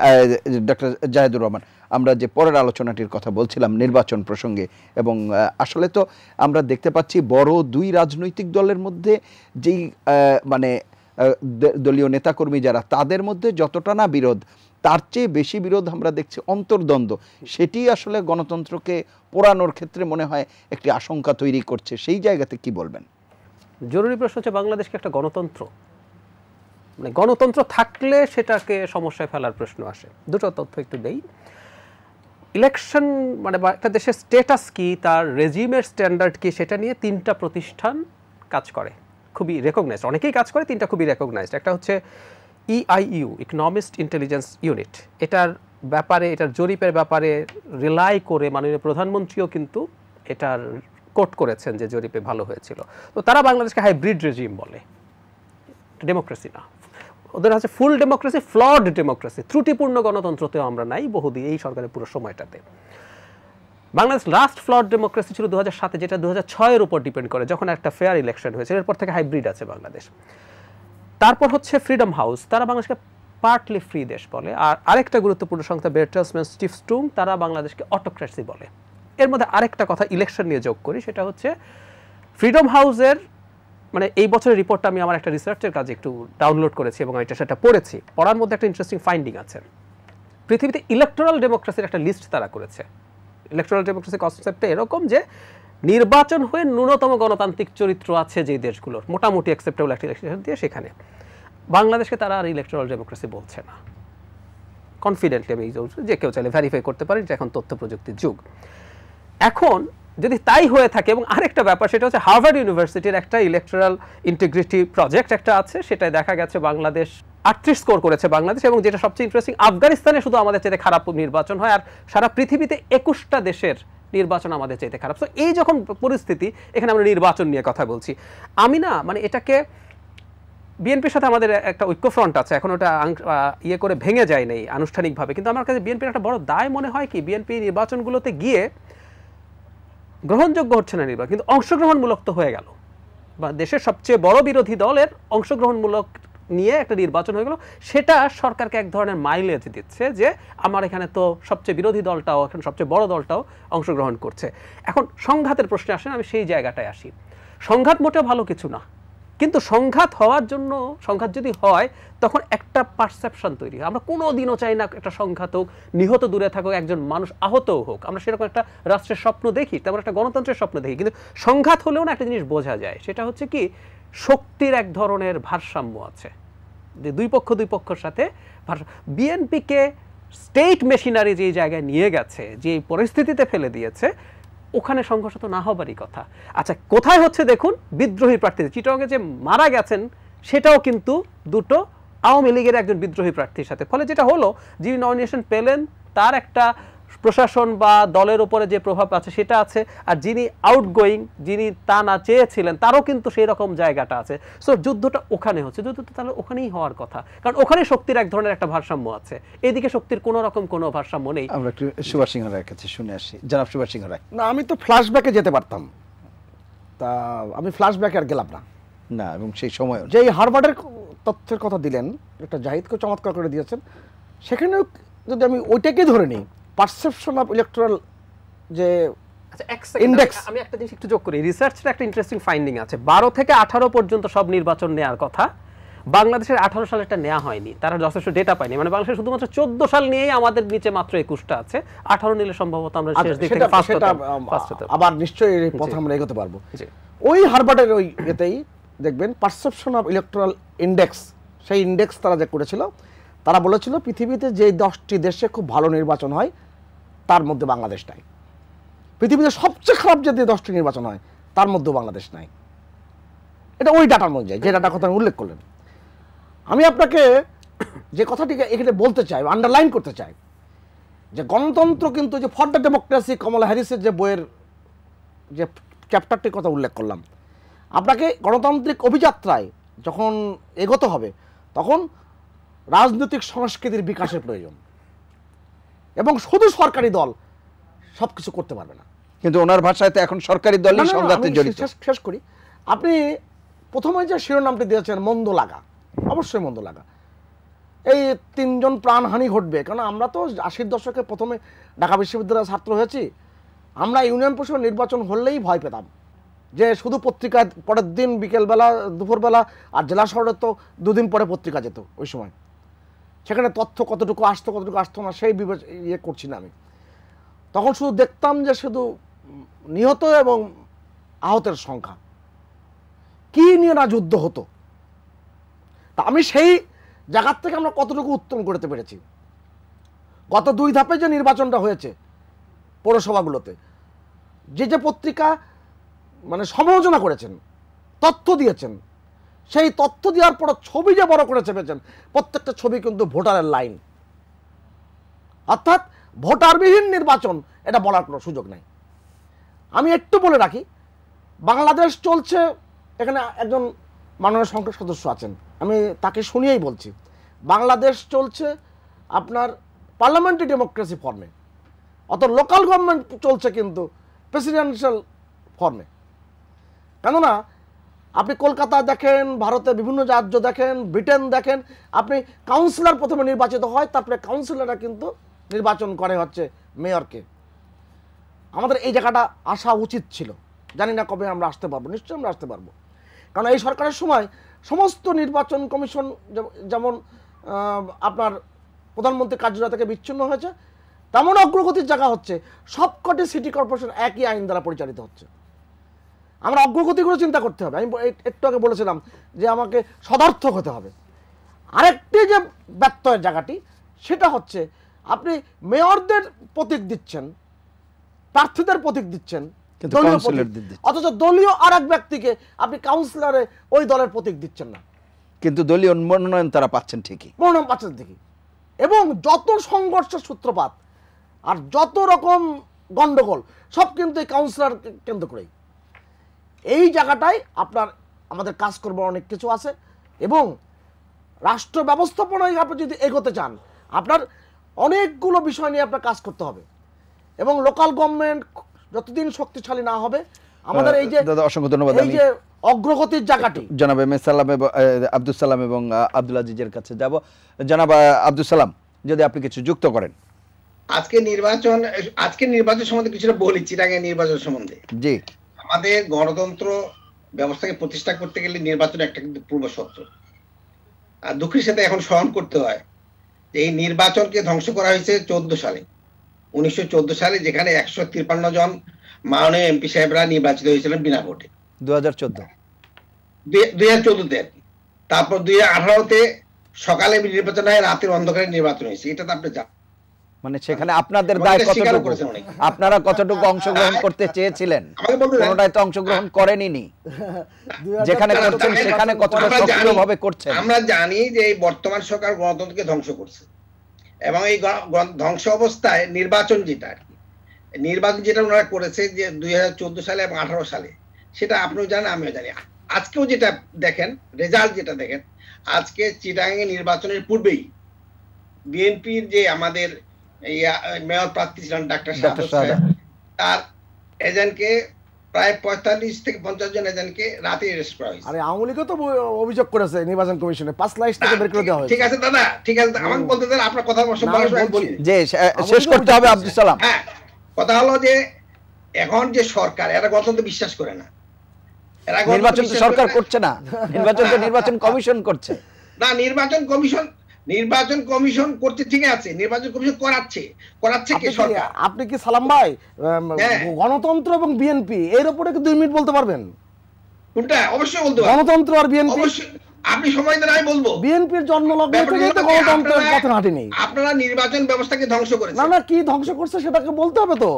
ডক্টর জাহেদুর রহমান, আমরা যে পরের আলোচনাটির কথা বলছিলাম নির্বাচন প্রসঙ্গে, এবং আসলে তো আমরা দেখতে পাচ্ছি বড় দুই রাজনৈতিক দলের মধ্যে যেই মানে দলীয় নেতাকর্মী যারা, তাদের মধ্যে যতটা না বিরোধ, তার চেয়ে বেশি বিরোধ আমরা দেখছি অন্তর্দ্বন্দ্ব। সেটি আসলে গণতন্ত্রকে পোড়ানোর ক্ষেত্রে মনে হয় একটি আশঙ্কা তৈরি করছে। সেই জায়গাতে কি বলবেন? জরুরি প্রশ্ন হচ্ছে বাংলাদেশকে একটা গণতন্ত্র, মানে গণতন্ত্র থাকলে সেটাকে সমস্যায় ফেলার প্রশ্ন আসে। দুটো তথ্য একটু দেই। ইলেকশন মানে একটা দেশের স্ট্যাটাস কি, তার রেজিমের স্ট্যান্ডার্ড কি, সেটা নিয়ে তিনটা প্রতিষ্ঠান কাজ করে, খুবই রেকগনাইজড। অনেকেই কাজ করে, তিনটা খুবই রেকগনাইজড। একটা হচ্ছে EIU, ইকোনমিস্ট ইন্টেলিজেন্স ইউনিট। এটার ব্যাপারে, এটার জরিপের ব্যাপারে রিলাই করে মাননীয় প্রধানমন্ত্রীও কিন্তু এটার কোট করেছেন যে জরিপে ভালো হয়েছিল। তো তারা বাংলাদেশকে হাইব্রিড রেজিম বলে, ডেমোক্রেসি না। ওদের আছে ফুল ডেমোক্রেসি, ফ্লড ডেমোক্রেসি, ত্রুটিপূর্ণ গণতন্ত্রতেও আমরা নাই বহুদিন এই সরকারের পুরো সময়টাতে। বাংলাদেশ লাস্ট ফ্লড ডেমোক্রেসি ছিল 2007, যেটা 2006-এর উপর ডিপেন্ড করে, যখন একটা ফেয়ার ইলেকশন হয়েছে। এরপর থেকে হাইব্রিড আছে বাংলাদেশ। তারপর হচ্ছে ফ্রিডম হাউস, তারা বাংলাদেশকে পার্টলি ফ্রি দেশ বলে। আর আরেকটা গুরুত্বপূর্ণ সংস্থা বেরটেলসম্যান স্টিফস্টুম, তারা বাংলাদেশকে অটোক্রেসি বলে। এর মধ্যে আরেকটা কথা ইলেকশন নিয়ে যোগ করি, সেটা হচ্ছে ফ্রিডম হাউসের মানে এই বছরের রিপোর্টটা আমি আমার একটা রিসার্চের কাজে একটু ডাউনলোড করেছি এবং এটা সেটা পড়েছি। পড়ার মধ্যে একটা ইন্টারেস্টিং ফাইন্ডিং আছে। পৃথিবীতে ইলেকটোরাল ডেমোক্রেসির একটা লিস্ট তারা করেছে। ইলেকটোরাল ডেমোক্রেসি কনসেপ্টটা এরকম যে নির্বাচন হয়ে ন্যূনতম গণতান্ত্রিক চরিত্র আছে যে দেশগুলোর, মোটামুটি অ্যাকসেপ্টেবল একটা ইলেকশন দিয়ে, সেখানে বাংলাদেশকে তারা আর ইলেকটোরাল ডেমোক্রেসি বলছে না। কনফিডেন্টলি আমি যে কেউ চাইলে ভেরিফাই করতে পারি, যে এখন তথ্য প্রযুক্তির যুগ। এখন যদি তাই হয়ে থাকে, এবং আরেকটা ব্যাপার সেটা হচ্ছে হার্ভার্ড ইউনিভার্সিটির একটা ইলেকটোরাল ইন্টিগ্রিটি প্রজেক্ট একটা আছে, সেটাই দেখা গেছে বাংলাদেশ 38 স্কোর করেছে বাংলাদেশ। এবং যেটা সবচেয়ে ইন্টারেস্টিং, আফগানিস্তানে শুধু আমাদের চাইতে খারাপ নির্বাচন হয়, আর সারা পৃথিবীতে 21টা দেশের নির্বাচন আমাদের চাইতে খারাপ। তো এই যখন পরিস্থিতি, এখানে আমরা নির্বাচন নিয়ে কথা বলছি, আমি না মানে এটাকে বিএনপির সাথে আমাদের একটা ঐক্যফ্রন্ট আছে, এখন ওটা ইয়ে করে ভেঙে যায় নেই আনুষ্ঠানিকভাবে, কিন্তু আমার কাছে বিএনপির একটা বড় দায় মনে হয় কি, বিএনপি নির্বাচনগুলোতে গিয়ে গ্রহণযোগ্য হচ্ছে না নির্বাচন, কিন্তু অংশগ্রহণমূলক তো হয়ে গেল, বা দেশের সবচেয়ে বড় বিরোধী দলের অংশগ্রহণমূলক নিয়ে একটা নির্বাচন হয়ে গেল। সেটা সরকারকে এক ধরনের মাইলেজ দিচ্ছে যে আমার এখানে তো সবচেয়ে বিরোধী দলটাও, এখন সবচেয়ে বড় দলটাও অংশগ্রহণ করছে। এখন সংঘাতের প্রশ্নে আসেন, আমি সেই জায়গাটায় আসি। সংঘাত মোটেও ভালো কিছু না, কিন্তু সংঘাত হওয়ার জন্য, সংঘাত যদি হয় তখন একটা পারসেপশন তৈরি হয়। আমরা কোনো দিনও চাই না একটা সংঘাত হোক, নিহত দূরে থাকুক, একজন মানুষ আহতও হোক। আমরা সেরকম একটা রাষ্ট্রের স্বপ্ন দেখি, তেমন একটা গণতন্ত্রের স্বপ্ন দেখি। কিন্তু সংঘাত হলেও না একটা জিনিস বোঝা যায়, সেটা হচ্ছে কি শক্তির এক ধরনের ভারসাম্য আছে, যে দুই পক্ষের সাথে বিএনপিকে স্টেট মেশিনারি যে জায়গায় নিয়ে গেছে, যে পরিস্থিতিতে ফেলে দিয়েছে, ওখানে সংঘর্ষ তো না হবারই কথা। আচ্ছা, কোথায় হচ্ছে দেখুন, বিদ্রোহী প্রার্থী চিটাগংয়ে যে মারা গেছেন, সেটাও কিন্তু দুটো আওয়ামী লীগের একজন বিদ্রোহী প্রার্থীর সাথে। ফলে যেটা হলো, যিনি নমিনেশন পেলেন তার একটা প্রশাসন বা দলের উপরে যে প্রভাব আছে সেটা আছে, আর যিনি আউটগোয়িং, যিনি তা না চেয়েছিলেন, তারও কিন্তু সেই রকম জায়গাটা আছে। সো যুদ্ধটা ওখানে হচ্ছে, যুদ্ধটা তাহলে ওখানেই হওয়ার কথা, কারণ ওখানে শক্তির এক ধরনের একটা ভারসাম্য আছে, এদিকে শক্তির কোনো রকম কোনো ভারসাম্য নেই। আমরা একটু সুভাষ সিংহ রায়ের কাছে শুনে আসি। জনাব সুভাষ সিংহ রায়। না, আমি তো ফ্ল্যাশব্যাকে যেতে পারতাম, তা আমি ফ্ল্যাশব্যাকে আর গেলাম না। না, এবং সেই সময় যেই হার্ভার্ডের তথ্যের কথা দিলেন, একটা জাহিদকে চমৎকার করে দিয়েছেন, সেখানেও যদি আমি ওইটাকে ধরে নিই, পারসেপশন অফ ইলেকটোরাল যে ইন্ডেক্স, আমি একটা জিনিস একটু যোগ করি। রিসার্চের একটা ইন্টারেস্টিং ফাইন্ডিং আছে, 12 থেকে 18 পর্যন্ত সব নির্বাচন নেওয়ার কথা, বাংলাদেশের 18 সালেরটা নেওয়া হয়নি, তারা যথেষ্ট ডেটা পায়নি। মানে বাংলাদেশের শুধুমাত্র 14 সাল নিয়েই আমাদের নিচে মাত্র 21টা আছে, 18 নিলে সম্ভবত আমরা শেষ দিক থেকে ফার্স্ট হতাম। আবার নিশ্চয়ই এই পথে আমরা এগোতে পারবো। ওই হার্ভার্ডের ওই এতেই দেখবেন পারসেপশন অফ ইলেকটোরাল ইন্ডেক্স, সেই ইন্ডেক্স তারা যে করেছিল, তারা বলেছিল পৃথিবীতে যে 10টি দেশে খুব ভালো নির্বাচন হয় তার মধ্যে বাংলাদেশ নাই। পৃথিবীতে সবচেয়ে খারাপ যে 10টি নির্বাচন হয় তার মধ্যেও বাংলাদেশ নাই। এটা ওই ডাটার অনুযায়ী, যে ডাটার কথা উল্লেখ করলেন। আমি আপনাকে যে কথাটিকে এখানে বলতে চাই, আন্ডারলাইন করতে চাই, যে গণতন্ত্র কিন্তু যে ফর দ্য ডেমোক্রেসি কমলা হ্যারিসের যে বইয়ের যে চ্যাপ্টারটির কথা উল্লেখ করলাম, আপনাকে গণতান্ত্রিক অভিযাত্রায় যখন এগোতে হবে তখন রাজনৈতিক সংস্কৃতির বিকাশের প্রয়োজন, এবং শুধু সরকারি দল সব কিছু করতে পারবে না। কিন্তু ওনার ভাষায় তো এখন সরকারি দলই সংঘাতে জড়িত। শেষ করি। আপনি প্রথমে যে শিরোনামটি দিয়েছেন মন্দ লাগা, অবশ্যই মন্দ লাগা। এই 3 জন প্রাণহানি ঘটবে, কারণ আমরা তো 80-র দশকে প্রথমে ঢাকা বিশ্ববিদ্যালয়ের ছাত্র হয়েছি। আমরা ইউনিয়ন পরিষদ নির্বাচন হলেই ভয় পেতাম, যে শুধু পত্রিকা পরের দিন বিকেলবেলা দুপুরবেলা, আর জেলা শহরে তো 2 দিন পরে পত্রিকা যেত ওই সময়। সেখানে তথ্য কতটুকু আসতো না সেই ইয়ে করছি না আমি। তখন শুধু দেখতাম যে শুধু নিহত এবং আহতের সংখ্যা, কি নিয়ে না যুদ্ধ হতো। তা আমি সেই জায়গার থেকে আমরা কতটুকু উত্তরণ করতে পেরেছি। গত 2 ধাপে যে নির্বাচনটা হয়েছে পৌরসভাগুলোতে, যে পত্রিকা মানে সমালোচনা করেছেন, তথ্য দিয়েছেন, সেই তথ্য দেওয়ার পর ছবি যে বড় করে চেপেছেন, প্রত্যেকটা ছবি কিন্তু ভোটারের লাইন, অর্থাৎ ভোটারবিহীন নির্বাচন এটা বলার কোনো সুযোগ নাই। আমি একটু বলে রাখি, বাংলাদেশ চলছে, এখানে একজন মাননীয় সংসদ সদস্য আছেন, আমি তাকে শুনিয়েই বলছি, বাংলাদেশ চলছে আপনার পার্লামেন্টারি ডেমোক্রেসি ফর্মে, অত লোকাল গভর্নমেন্ট চলছে কিন্তু প্রেসিডেন্সিয়াল ফর্মে। কেননা আপনি কলকাতা দেখেন, ভারতের বিভিন্ন রাজ্য দেখেন, ব্রিটেন দেখেন, আপনি কাউন্সিলর প্রথমে নির্বাচিত হয়, তারপরে কাউন্সিলররা কিন্তু নির্বাচন করে হচ্ছে মেয়রকে। আমাদের এই জায়গাটা আসা উচিত ছিল, জানি না কবে আমরা আসতে পারবো, নিশ্চয়ই আমরা আসতে পারবো। কারণ এই সরকারের সময় সমস্ত নির্বাচন কমিশন যেমন আপনার প্রধানমন্ত্রী কার্যালয় থেকে বিচ্ছিন্ন হয়েছে, তেমন অগ্রগতির জায়গা হচ্ছে সবকটি সিটি কর্পোরেশন একই আইন দ্বারা পরিচালিত হচ্ছে। আমরা অগ্রগতিগুলো চিন্তা করতে হবে। আমি একটু আগে বলেছিলাম যে আমাকে সদার্থক হতে হবে। আরেকটি যে ব্যত্যয়ের জায়গাটি, সেটা হচ্ছে আপনি মেয়রদের প্রতীক দিচ্ছেন, প্রার্থীদের প্রতীক দিচ্ছেন, অথচ দলীয় আর এক ব্যক্তিকে আপনি কাউন্সিলরে ওই দলের প্রতীক দিচ্ছেন না, কিন্তু দলীয় মনোনয়ন তারা পাচ্ছেন ঠিকই, মনোনয়ন পাচ্ছেন ঠিকই। এবং যত সংঘর্ষের সূত্রপাত আর যত রকম গন্ডগোল সব কিন্তু এই কাউন্সিলর কেন্দ্র করেই। এই জায়গাটায় আপনার আমাদের কাজ করবার অনেক কিছু আছে, এবং রাষ্ট্র ব্যবস্থাপনায় আপনি যদি এগোতে চান, আপনার অনেকগুলো বিষয় নিয়ে আপনার কাজ করতে হবে। এবং লোকাল গভর্নমেন্ট যতদিন শক্তিশালী না হবে, আমাদের এই যে অসংখ্য ধন্যবাদ। এই যে অগ্রগতির জায়গাটি, জনাব এম এস সালাম এবং আব্দুল সালাম এবং আব্দুল আজিজের কাছে যাব। জনাব আব্দুল সালাম, যদি আপনি কিছু যুক্ত করেন। আজকে নির্বাচন সম্বন্ধে কিছুটা বলি, চিটাগাং নির্বাচন সম্বন্ধে। জি, আমাদের গণতন্ত্র ব্যবস্থাকে প্রতিষ্ঠা করতে গেলে নির্বাচন একটা কিন্তু পূর্ব শর্ত। আর দুঃখের সাথে এখন স্মরণ করতে হয় যে এই নির্বাচনকে ধ্বংস করা হয়েছে 1914 সালে, যেখানে 153 জন মাননীয় এমপি সাহেবরা নির্বাচিত হয়েছিলেন বিনা ভোটে। 2014-তে। তারপর 2018-তে সকালে নির্বাচন হয়, রাতের অন্ধকারে নির্বাচন হয়েছে। এটা তো আপনি জানেন। মানে সেখানে আপনাদের দায় কতটুকু, আপনারা কতটুকু অংশগ্রহণ করতে চেয়েছিলেন? কোনটাই তো অংশগ্রহণ করেননি, যেখানে করছেন সেখানে কতটা সক্রিয়ভাবে করছেন। আমরা জানি যে এই বর্তমান সরকার গণতন্ত্রকে ধ্বংস করছে, এবং এই ধ্বংস অবস্থায় নির্বাচন যেটা ওনারা করেছে যে 2014 সালে এবং 2018 সালে, সেটা আপনিও জানেন, আমিও জানি। আজকেও যেটা দেখেন, রেজাল্ট যেটা দেখেন, আজকে চিটাগাং নির্বাচনের পূর্বেই বিএনপির যে আমাদের মেয়র প্রার্থী ছিলেন ডাক্তার সাহেব, তার এজেন্টকে প্রায় 45 থেকে 50 জন এজেন্টকে রাতে অ্যারেস্ট করা হয়েছে। আরে আওয়ামী লীগও তো অভিযোগ করেছে নির্বাচন কমিশনে 5 লাখ থেকে বের করে দেওয়া হয়েছে। ঠিক আছে দাদা, ঠিক আছে, আমাকে বলতে দেন, আপনার কথা বলি যে শেষ করতে হবে আব্দুল সালাম। হ্যাঁ, কথা হলো যে এখন যে সরকার, এরা গণতন্ত্র বিশ্বাস করে না। নির্বাচন তো সরকার করছে না, নির্বাচন তো নির্বাচন কমিশন করছে। না, নির্বাচন কমিশন করতে ঠিক আছে, নির্বাচন কমিশন করাচ্ছে কে? সরকার। আপনি কি সালাম ভাই গণতন্ত্র এবং বিএনপি এর উপরে কি 2 মিনিট বলতে পারবেন? কোনটা? অবশ্যই বলতে পারবো। গণতন্ত্র আর বিএনপি আপনি সময় দেন, আমি বলবো। বিএনপির জন্মলগ্ন ব্যাপারটা থেকেই তো হলো কি, গণতন্ত্রের পথে হাঁটেনি। আপনারা নির্বাচন ব্যবস্থাকে ধ্বংস করেছেন। না না, কি ধ্বংস করছে সেটাকে বলতে হবে তো।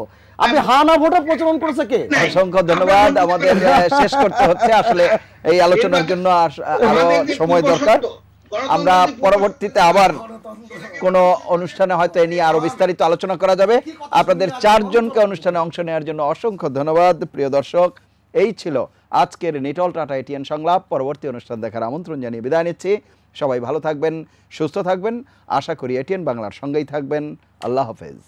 আপনি হা না ভোটে প্রচলন করেছে কে? নাই। অসংখ্য ধন্যবাদ। আমাদের শেষ করতে হচ্ছে আসলে, এই আলোচনার জন্য আরো আমাদের যে সময় দরকার। পূর্বশর্ত, গণতন্ত্রের আমরা যে পরবর্তীতে আবার কোনো অনুষ্ঠানে হয়তো এ নিয়ে আরো বিস্তারিত আলোচনা করা যাবে। আপনাদের চারজনকে অনুষ্ঠানে অংশ নেওয়ার জন্য অসংখ্য ধন্যবাদ। প্রিয় দর্শক, এই ছিল আজকের নিটল টাটা এটিএন সংলাপ। পরবর্তী অনুষ্ঠান দেখার আমন্ত্রণ জানিয়ে বিদায় নিচ্ছি। সবাই ভালো থাকবেন, সুস্থ থাকবেন। আশা করি এটিএন বাংলার সঙ্গেই থাকবেন। আল্লাহ হাফেজ।